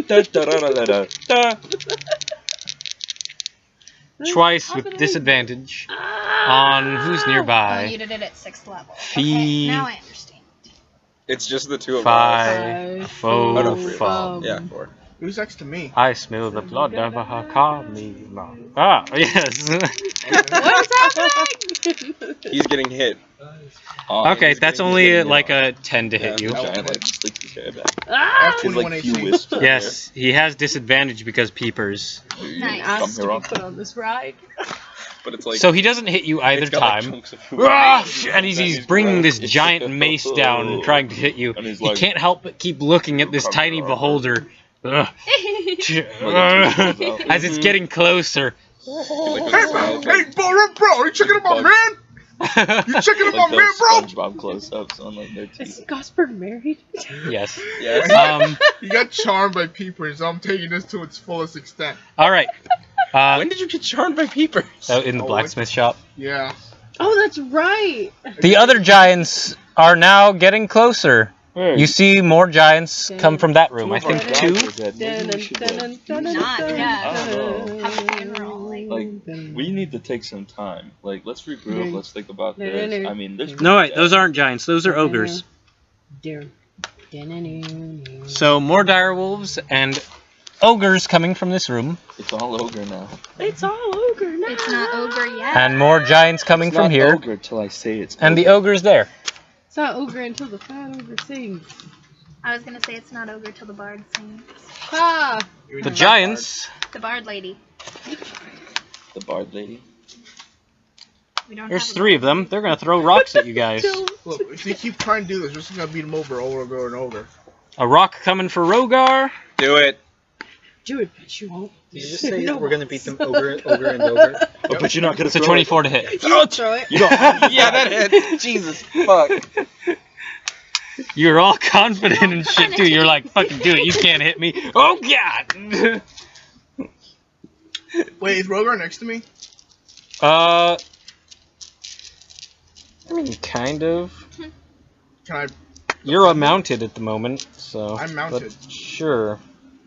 Da, da, da, da, da, da. Twice with disadvantage on who's Oh, nearby. you did it at 6th level. Fee- Okay, now I understand. It's just the two of us. Five, four, Oh, no, 3. five. Yeah, 4. Who's next to me? I smell the blood of a Hakami. Ah, yes. What's happening? He's getting hit. Okay, that's only like a 10 to hit Yeah, you. that Giant, like, slicks his hair back. I have Ah! His, 21 like, HP. few wisps of Yes, he has disadvantage because Peepers. Nice. Come Asked here, to be Rob. put on this ride. But it's like. So he doesn't hit you either it's got, like, time. chunks of food. Ah, and he's bringing this giant mace down and trying to hit you. And he's He like, can't help but keep looking at this tiny beholder. Ugh. As it's getting closer. Like, Hey, bro, are you checking out my man? You checking out my like man, those bro? SpongeBob close-ups on like their Is teeth. Gosberg married? Yes. Yes. You got charmed by Peepers. I'm taking this to its fullest extent. All right. When did you get charmed by Peepers? So in the blacksmith shop. Yeah. Oh, that's right. The other giants are now getting closer. You see more giants come from that room. I think two. Not, yeah. Oh. Have a funeral. Like, we need to take some time. Like, let's regroup. Let's think about this. I mean, there's. No, wait, those aren't giants. Those are ogres. Darren. So more direwolves and ogres coming from this room. It's all ogre now. It's all ogre now. It's not ogre yet. And more giants coming It's from not here. ogre till I say it's And the ogre. ogre's there. It's not ogre until the fat ogre sings. I was gonna say it's not ogre till the bard sings. Ah! The giants. The bard lady. The bard lady. We don't There's have 3 of them. They're gonna throw rocks at you guys. Look, if they keep trying to do this, we're just gonna beat them over and over and over. A rock coming for Rogar. Do it. Do it, but you won't. Did you just say No. we're gonna beat them ogre and ogre? Oh, but you're not gonna It's a throw 24 to hit. You won't throw it. You don't. Yeah, that hit. Jesus, fuck. You're all confident and shit too. You're like, fucking do it. You can't hit me. Oh god. Wait, is Rogar next to me? I mean, kind of. Can I? You're mounted at the moment, so. I'm mounted. but sure.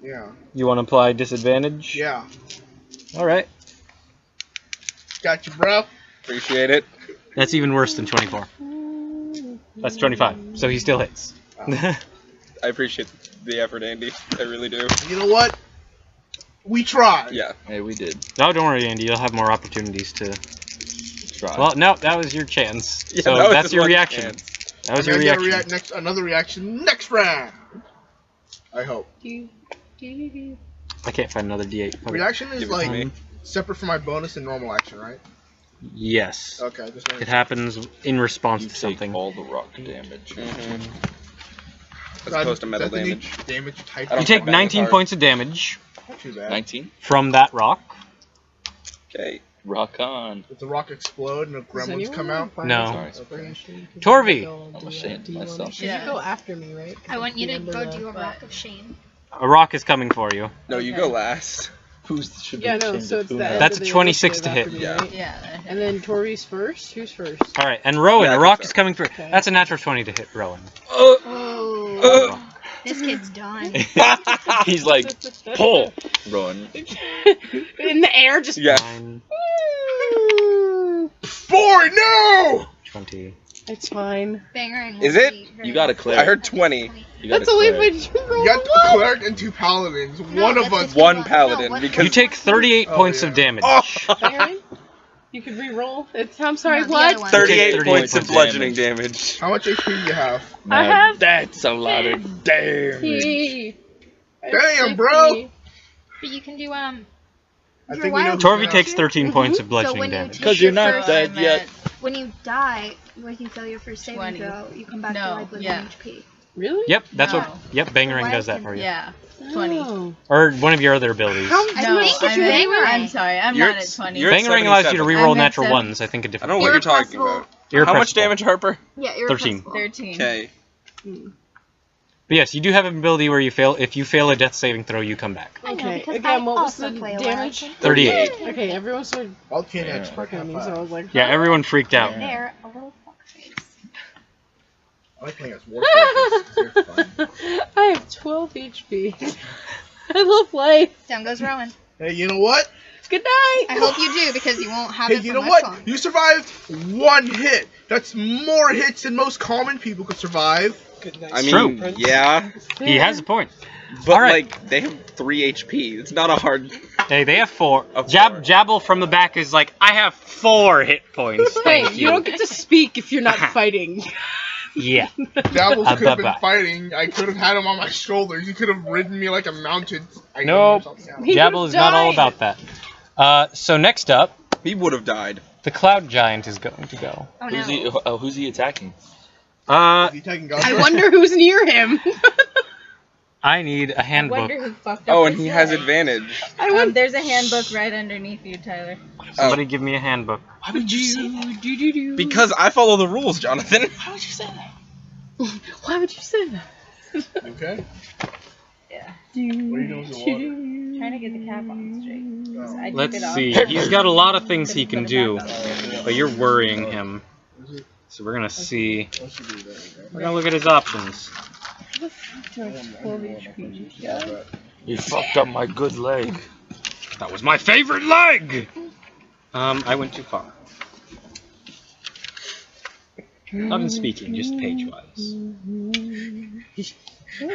Yeah. You want to apply disadvantage? Yeah. All right. Got you, bro. Appreciate it. That's even worse than 24. That's 25. So he still hits. I appreciate the effort, Andy. I really do. You know what? We tried. Yeah. Hey, we did. No, don't worry, Andy. You'll have more opportunities to. Try. Well, no, that was your chance. Yeah, so that was that's just your one reaction. chance. That was I'm your gonna reaction. get another reaction next round. I hope. I can't find another D8. Okay. Reaction is Give it to like me. separate from my bonus and normal action, right? Yes. Okay, just It happens in response You to take something. all the rock damage. Mm-hmm. As opposed to metal damage. Damage type. I You don't take think that 19 hard. points of damage Not too bad. 19. from that rock. Okay. Rock on. Does the rock explode and the gremlins come out? No. Sorry. Torvi! I'm ashamed of myself. You go after me, right? I want you to go do a rock of shame. A rock is coming for you. No, you go last. Who's should be Yeah, no, ashamed so of it's whom that. now? That's a 26 to hit. Me, Yeah. right? Yeah. And then Tori's first? Who's first? All right, and Rowan, Yeah, a I rock think is so. coming through. Okay. That's a natural 20 to hit Rowan. Oh. This kid's done. He's like, pull, Rowan. In the air, just. Yeah. 9, Boy, no! 20. It's fine. Bangering. Is will it? be very You got a good. cleric. I heard 20. You got That's a only cleric. when you roll You got a one. a cleric and 2 paladins. No, One of that's us. just One no, paladin, what's because- You take 38 Oh, points yeah. of damage. Baron? You could re-roll. I'm sorry, No, the what? other one. 38 38 points of points bludgeoning damage. How much HP do you have? I have- That's a lot of damage. Hey. Damn, bro. But you can do I your think we know. wild Torvi Yeah. takes 13 points of So bludgeoning when you damage. take 'Cause your you're not first- dead yet. When you die, when you fail your first saving 20. throw, you come back to No, life with yeah. 1 HP. Really? Yep, that's No. what. Yep, Bangerang does that for you. Yeah. 20. Oh. Or one of your other abilities. No, think it's I'm Bangerang. sorry. I'm You're- not at 20. you're- Bangerang allows you to 77. reroll I'm at natural 7. ones. I think a I different. don't know what you're talking Irrepressible. about. How much Irrepressible. damage, Harper? Yeah, 13. irrepressible. 13. Okay. But yes, you do have an ability where you fail. If you fail a death saving throw, you come back. I know, Okay, because again, I what was also the play a damage? wild 38. Okay, everyone started I'll kill you next fucking me, so I was like, Yeah, everyone freaked out. They're a little fuckface. I like playing as warforges. They're fun. I have 12 HP. I love life. Down goes Rowan. Hey, you know what? Good night. I hope you do because you won't have Hey, it you for know much what? longer. You survived 1 hit. That's more hits than most common people could survive. I mean, True. yeah. He has a point. But, All right. like, they have 3 HP. It's not a hard... Hey, they have 4. Of Jab course. Jabble from the back is like, I have 4 hit points. Hey, Thank you don't get to speak if you're not fighting. Yeah. Dabbles could have been Bye-bye. fighting. I could have had him on my shoulders. He could have ridden me like a mounted item Nope. or something. He Jabble would've is not all died. about that. So next up, He would have died. the Cloud Giant is going to go. Oh no. Who's he attacking? Is he taking guns? I wonder who's near him. I need a I handbook. wonder who fucked up Oh, and his he has leg. advantage. There's a handbook right underneath you, Tyler. Somebody give me a handbook. Why would you say that? Because I follow the rules, Jonathan. Why would you say that? Why would you say that? Okay. Yeah. What are you doing with your water? Trying to get the cap on straight. Oh. I took Let's it off. see. He's got a lot of things he can Couldn't put it do, back on. but you're worrying him. So we're gonna see. What should do that? We're gonna look at his options. 12 HP. Yeah. You fucked up my good leg. That was my favorite leg. I went too far. Not in speaking, just page-wise.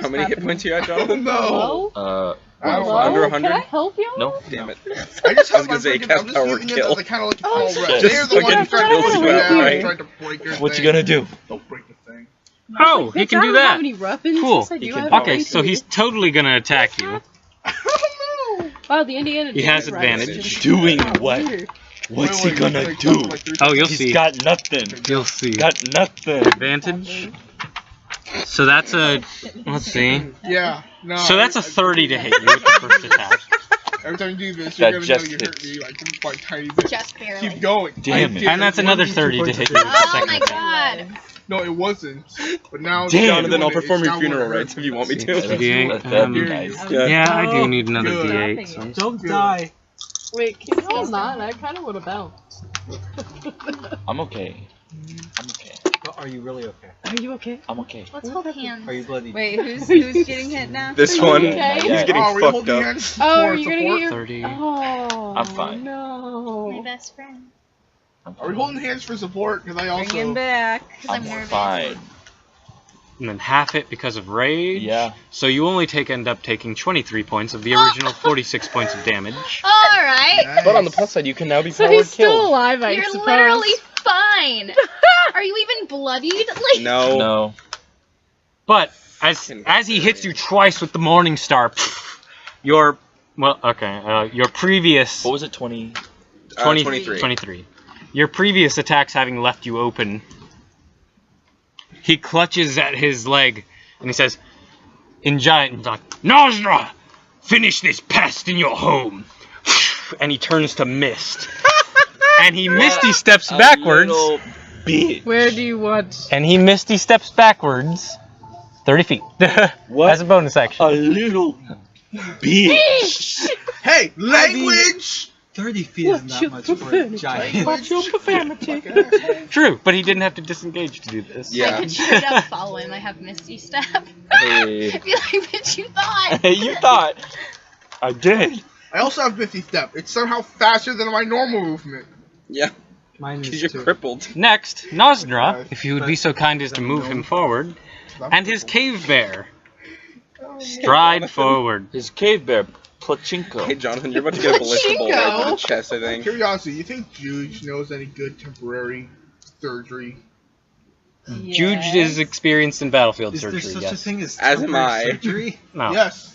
How many hit points you got, Jonathan? No. Hello? Under Can 100? I help you? No. Damn it. I just I was have my gonna say freaking. cast I'm just power using it kill. as a kind of like Oh, all shit. right. Just They're the one fucking who tried kills to you break it. outright. Tried to break your What you thing. gonna do? Don't break the thing. Oh, he Bitch, can I do don't that. have any weapons. Cool. Yes, I do. He I can have power. Okay, so he's totally gonna attack you. Wow, the Indiana He has Jones ride is advantage. just Doing kinda what? weird. What's he gonna do? Oh, you'll He's see. got nothing. You'll see. Got nothing. Advantage. So that's a. Let's see. Yeah. No. So that's a 30 to hit you with the first attack. Every time you do this, That you're gonna know just you hurt hits. me like by tiny bit. Just barely. Keep going. Damn I it. did And that's another 30 to hit you with the Oh second my attack. god. No, it wasn't. But now. Damn. Jonathan, I'll it's perform your now funeral gonna hurt. rites if you want me See, to. D8, That'd be um, nice. Yeah, I do need another Good. D8. So. Don't Good. die. Wait, can you hold on? I kind of would have bounced. I'm okay. I'm okay. But are you really okay? Are you okay? I'm okay. Let's hold hands. Are you bloody? Wait, who's getting hit now? This Are you one, okay? he's getting Oh, are we fucked holding up. hands Oh, for are you gonna support? get your? 30. Oh, I'm fine. My No. best friend. Are we holding hands for support? Because I Bring him also. back. Because I'm I'm nervous. fine. And then half it because of rage. Yeah. So you only end up taking 23 points of the original 46 points of damage. Alright. But on the plus side, you can now be So powered he's still killed. alive, I You're suppose. literally fine. Are you even bloodied? Like, No. No. But as he hits you twice with the Morning Star, your your previous What was it? 20. 23. 23. Your previous attacks having left you open. He clutches at his leg and he says, in giant, Nazra, finish this pest in your home. And he turns to mist. And he misty steps A backwards. little bitch. Where do you want? And he misty steps backwards 30 feet. What? As a bonus action. A little bitch. Hey, language! 30 feet is not much for a giant. Watch your profanity. True, but he didn't have to disengage to do this. I Yeah. could straight up follow him. I have Misty Step. Hey. I'd be like, bitch, you thought. You thought. I did. I also have 50 step. It's somehow faster than my normal movement. Yeah, Mine because is you're 2. crippled. Next, Nozdra, if you would be so kind as to move him forward, and his cave bear. Stride forward. His cave bear, Hey, Plachinko. Jonathan, you're about to get a ballista bolt right to the chest, I think. Curiosity, you think Juge knows any good temporary surgery? Juge is experienced in battlefield Is there surgery, such yes. a thing as As am temporary I. surgery? No. Yes.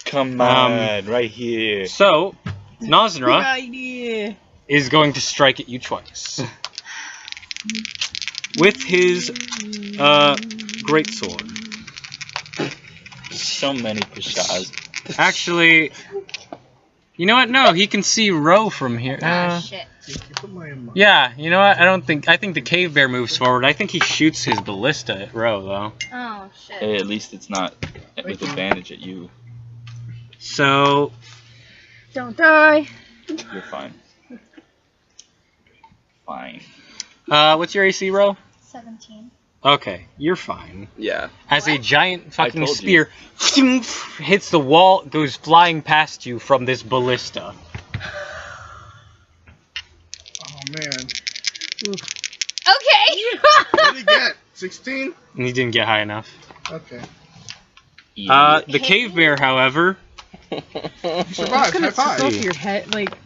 Come on, right here. So, Good Nozdra idea. is going to strike at you twice. With his greatsword. So many pashas. Actually, you know what? No, he can see Ro from here. Ah, shit. Yeah, you know what? I think the cave bear moves forward. I think he shoots his ballista at Ro, though. Oh, shit. Hey, at least it's not with advantage at you. So, Don't die. You're fine. Fine. what's your AC, Ro? 17. Okay, you're fine. Yeah. As a giant fucking told spear hits the wall, goes flying past you from this ballista. Oh man. Okay. What did he get? 16? And he didn't get high enough. Okay. The cave bear, however, Survive. High It's five. off your head, like.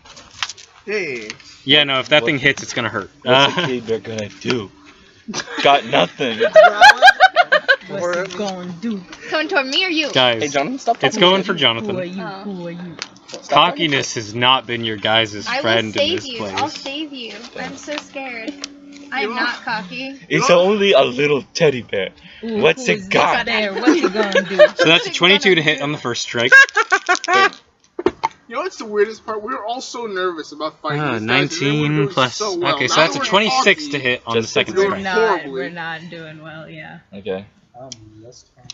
Hey. yeah, no, if that thing hits, it's gonna hurt. What's the cave bear gonna do? Got nothing. What's it going to do? Coming toward me or you? Hey, Guys, Jonathan, stop talking it's going shit. for Who are Jonathan. you? Oh. Who are you? Cockiness has not been your guys' I will friend in save this you. place. I'll save you. I'm so scared. I'm not cocky. It's only a little teddy bear. Ooh, What's who it is got? this there? What's it gonna do? So that's a 22 to hit on the first strike. You know what's the weirdest part? We were all so nervous about fighting this guy, and 19 everyone plus. so well. Okay, so Now that's a we're 26 cocky. to hit on the Just second We're strike. horribly. We're not doing well, yeah. Okay. That's fine.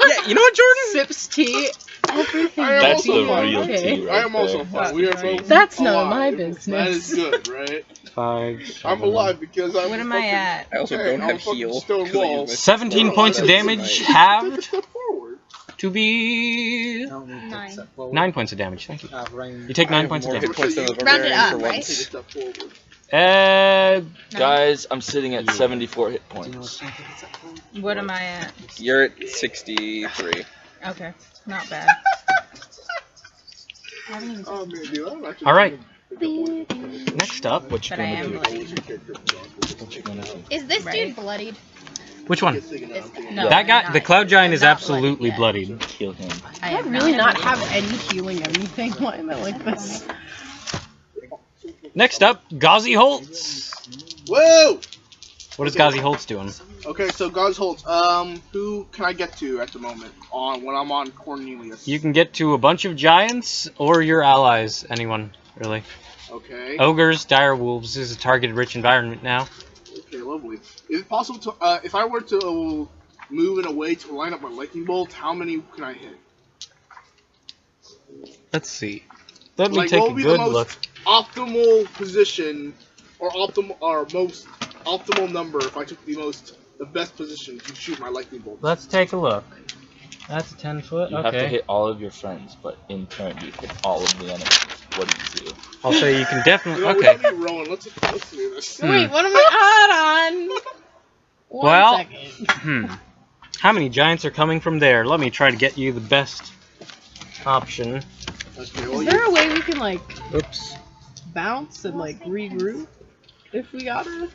Yeah, you know what, Jordan? Sips tea. Everything. I am That's also the fine. real Okay. tea right I am also there. fine. We are both That's none of alive. my That business. is good, right? 5. I'm alive because I'm What am fucking, I at? I also Hey, don't I'm have fucking heal. stone 'cause I used wall. my 17 points of damage Take a halved step forward. to be I don't need to 9. accept. Well, 9 points of damage. Thank you. Rain. You take 9 have points of more damage. hit points than the Round it barbarian up, for right? once. Take a step forward. Guys, I'm sitting at 74 hit points. What am I at? You're at 63. Okay, not bad. Oh, man, dude, I'm actually All right. thinking- Next up, What you But I gonna am do? bloody. What you gonna do? Is this Right. dude bloodied? which one? No, That guy, I'm the not. Cloud Giant, I'm is not absolutely bloodied yet. bloodied. Kill him. I I am really not bloodied. have any healing anything. Why am I like this? Next up, Ghazi Holtz. Whoa! What is Ghazi Holtz doing? Okay, so God's Holtz. Who can I get to at the moment when I'm on Cornelius? You can get to a bunch of giants or your allies. Anyone, really. Okay. Ogres, dire wolves. This is a targeted rich environment now. Okay, lovely. Is it possible to, if I were to move in a way to line up my lightning bolt, how many can I hit? Let's see. Let me Like, take what a would be good the most look. optimal position, or most optimal number if I took the best position to shoot my lightning bolt? Let's take a look. That's a 10 foot. You have to Okay. hit all of your friends, but in turn you hit all of the enemies. What do you do? I'll say you can definitely. No, we Okay. don't need rolling. Let's do this. Wait, what am I on? Well- One second. How many giants are coming from there? Let me try to get you the best option. Okay, well, Is there a way we can like Oops. bounce and like regroup if we gotta?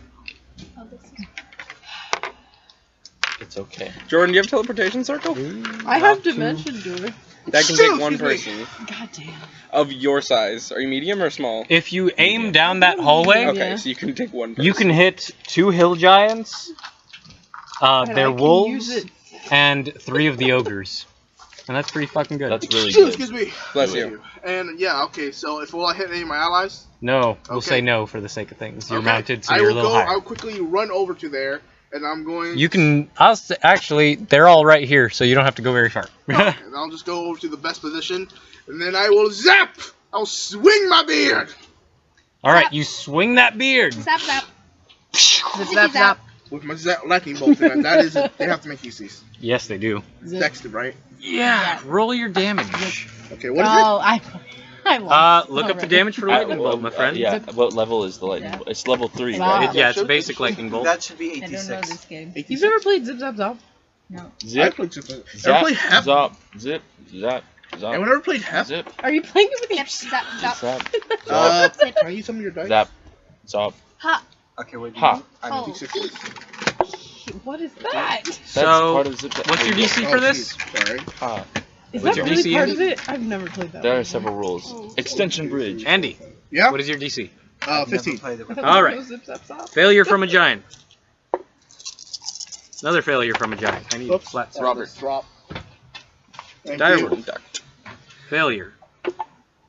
It's okay. Jordan, do you have teleportation circle? I have dimension door. That can Still, take one excuse me. person God damn. of your size. Are you medium or small? If you aim down that hallway, Okay, Yeah. so you can take one person. you can hit 2 hill giants, And their I can wolves, use it. and 3 of the ogres. And that's pretty fucking good. That's really Excuse good. me. Bless Thank you. And yeah, okay. So if will I hit any of my allies? No, we'll Okay. say no for the sake of things. You're Okay. mounted, so I you're a will little go. higher. I'll quickly run over to there, and I'm going. You can. Actually, they're all right here, so you don't have to go very far. and I'll just go over to the best position, and then I will zap. I'll swing my beard All right, you swing that beard. Zap zap. Zip, zap, zap. with my lightning bolt. And that is it. They have to make UCs. Yes, they do. Zip. Dexter, right? Yeah. Roll your damage. Okay. What is Oh, I lost. Look up the already. damage for lightning bolt, my friend. Yeah, what level is the lightning bolt? It's level 3, Wow. right? Yeah, it's a basic lightning bolt. That should be I don't know 86. this game. it? You've never played Zip Zap Zap? I Zip, played Zip. Ever zap, played Hep? zop, zip, zap, Anyone zop, ever played Hep? zip, Are you playing it with your Yep. Zap zap. zap, Can I use some of your dice? zap, zop. Ha. Okay, wait. Ha. I Oh. need D6. What is that? That's So, part of zip. what's your DC for this? Jeez, sorry. Ha. Is What's that your really DC, part Andy? of it? I've never played that. There one. are several rules. Extension bridge. Andy, Yeah. what is your DC? I've never 15. played it I with thought All it right. was Zip Zap Zap. Failure from a giant. Another failure from a giant. I need Oops. flat. Robert. Drop. Thank Dire you. wolf. Duct. Failure.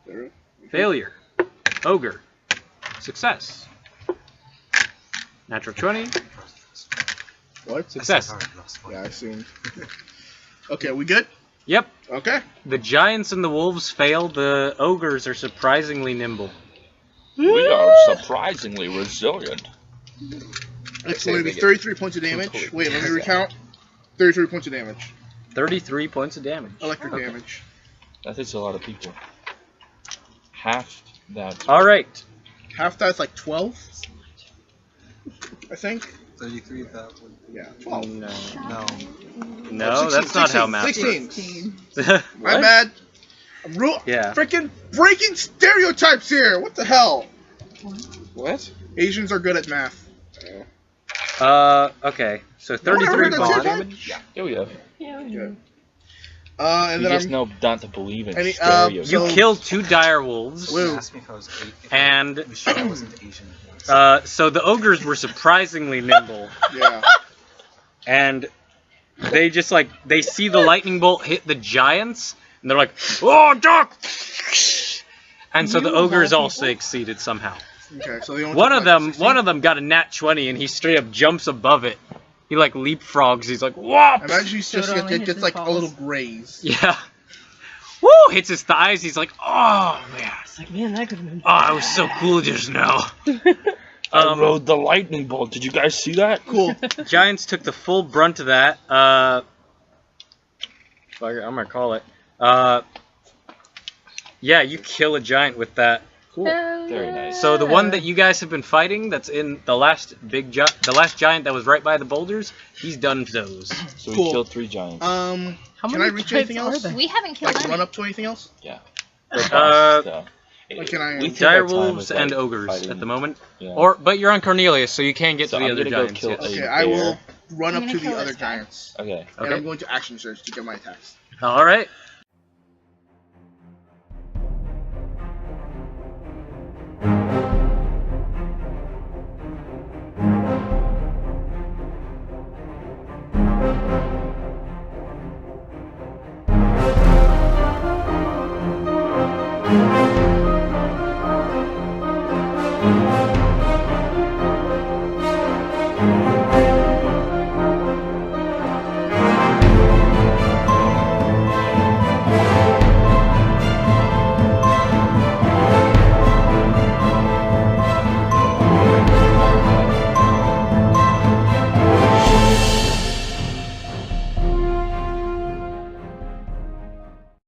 There. Failure. Ogre. Success. Natural 20. What? Success. Yeah, I assumed. Okay, we good? Yep. Okay. The giants and the wolves fail. The ogres are surprisingly nimble. We are surprisingly resilient. It's going to be 33 points of damage. Wait, let me recount. 33 points of damage. 33 points of damage. Electric Okay. damage. That is a lot of people. Half that. All right. Half that's like 12. I think. 33 that would. Yeah, 12. No. No. No, that's not how math 16. works. My bad. I'm Yeah. freaking breaking stereotypes here. What the hell? What? Asians are good at math. Okay. So No one ever 33 heard that ball stereotype? damage. Oh yeah. Yeah. Good. And You then just know not to believe in Any- stereotypes. You So- kill 2 dire wolves. Woo. Asked me if I was And was sure I wasn't Asian. so the ogres were surprisingly nimble, yeah. and they just they see the lightning bolt hit the giants, and they're like, "Oh, duck!" And so the You of all ogres all people? succeeded somehow. Okay, so they only One took, of like, them, 16? one of them got a nat 20, and he straight up jumps above it. He leapfrogs. He's like, "Whoop!" Imagine he's So just it only hits gets his like a balls. little graze. Yeah. Woo! Hits his thighs. He's like, "Oh man, It's like, man, that could have been. oh, I was so cool just now." I rode the lightning bolt. Did you guys see that? Cool. Giants took the full brunt of that. I'm gonna call it. Yeah, you kill a giant with that. Cool. Very nice. So the one that you guys have been fighting, that's in the last the last giant that was right by the boulders, he's done for those. So we Cool. killed 3 giants. How Can many I reach giants anything are else? there? We haven't killed Like any. run up to anything else? The Uh, boss stuff. Like, can I- We take Dire our time wolves with, like, and ogres fighting. at the moment. Yeah. But you're on Cornelius, so you can get So to the I'm other gonna go giants. kill yes. Okay, a I will bear. run I'm up gonna to the kill other this guy. giants. Okay. And Okay. I'm going to action search to get my attacks. All right.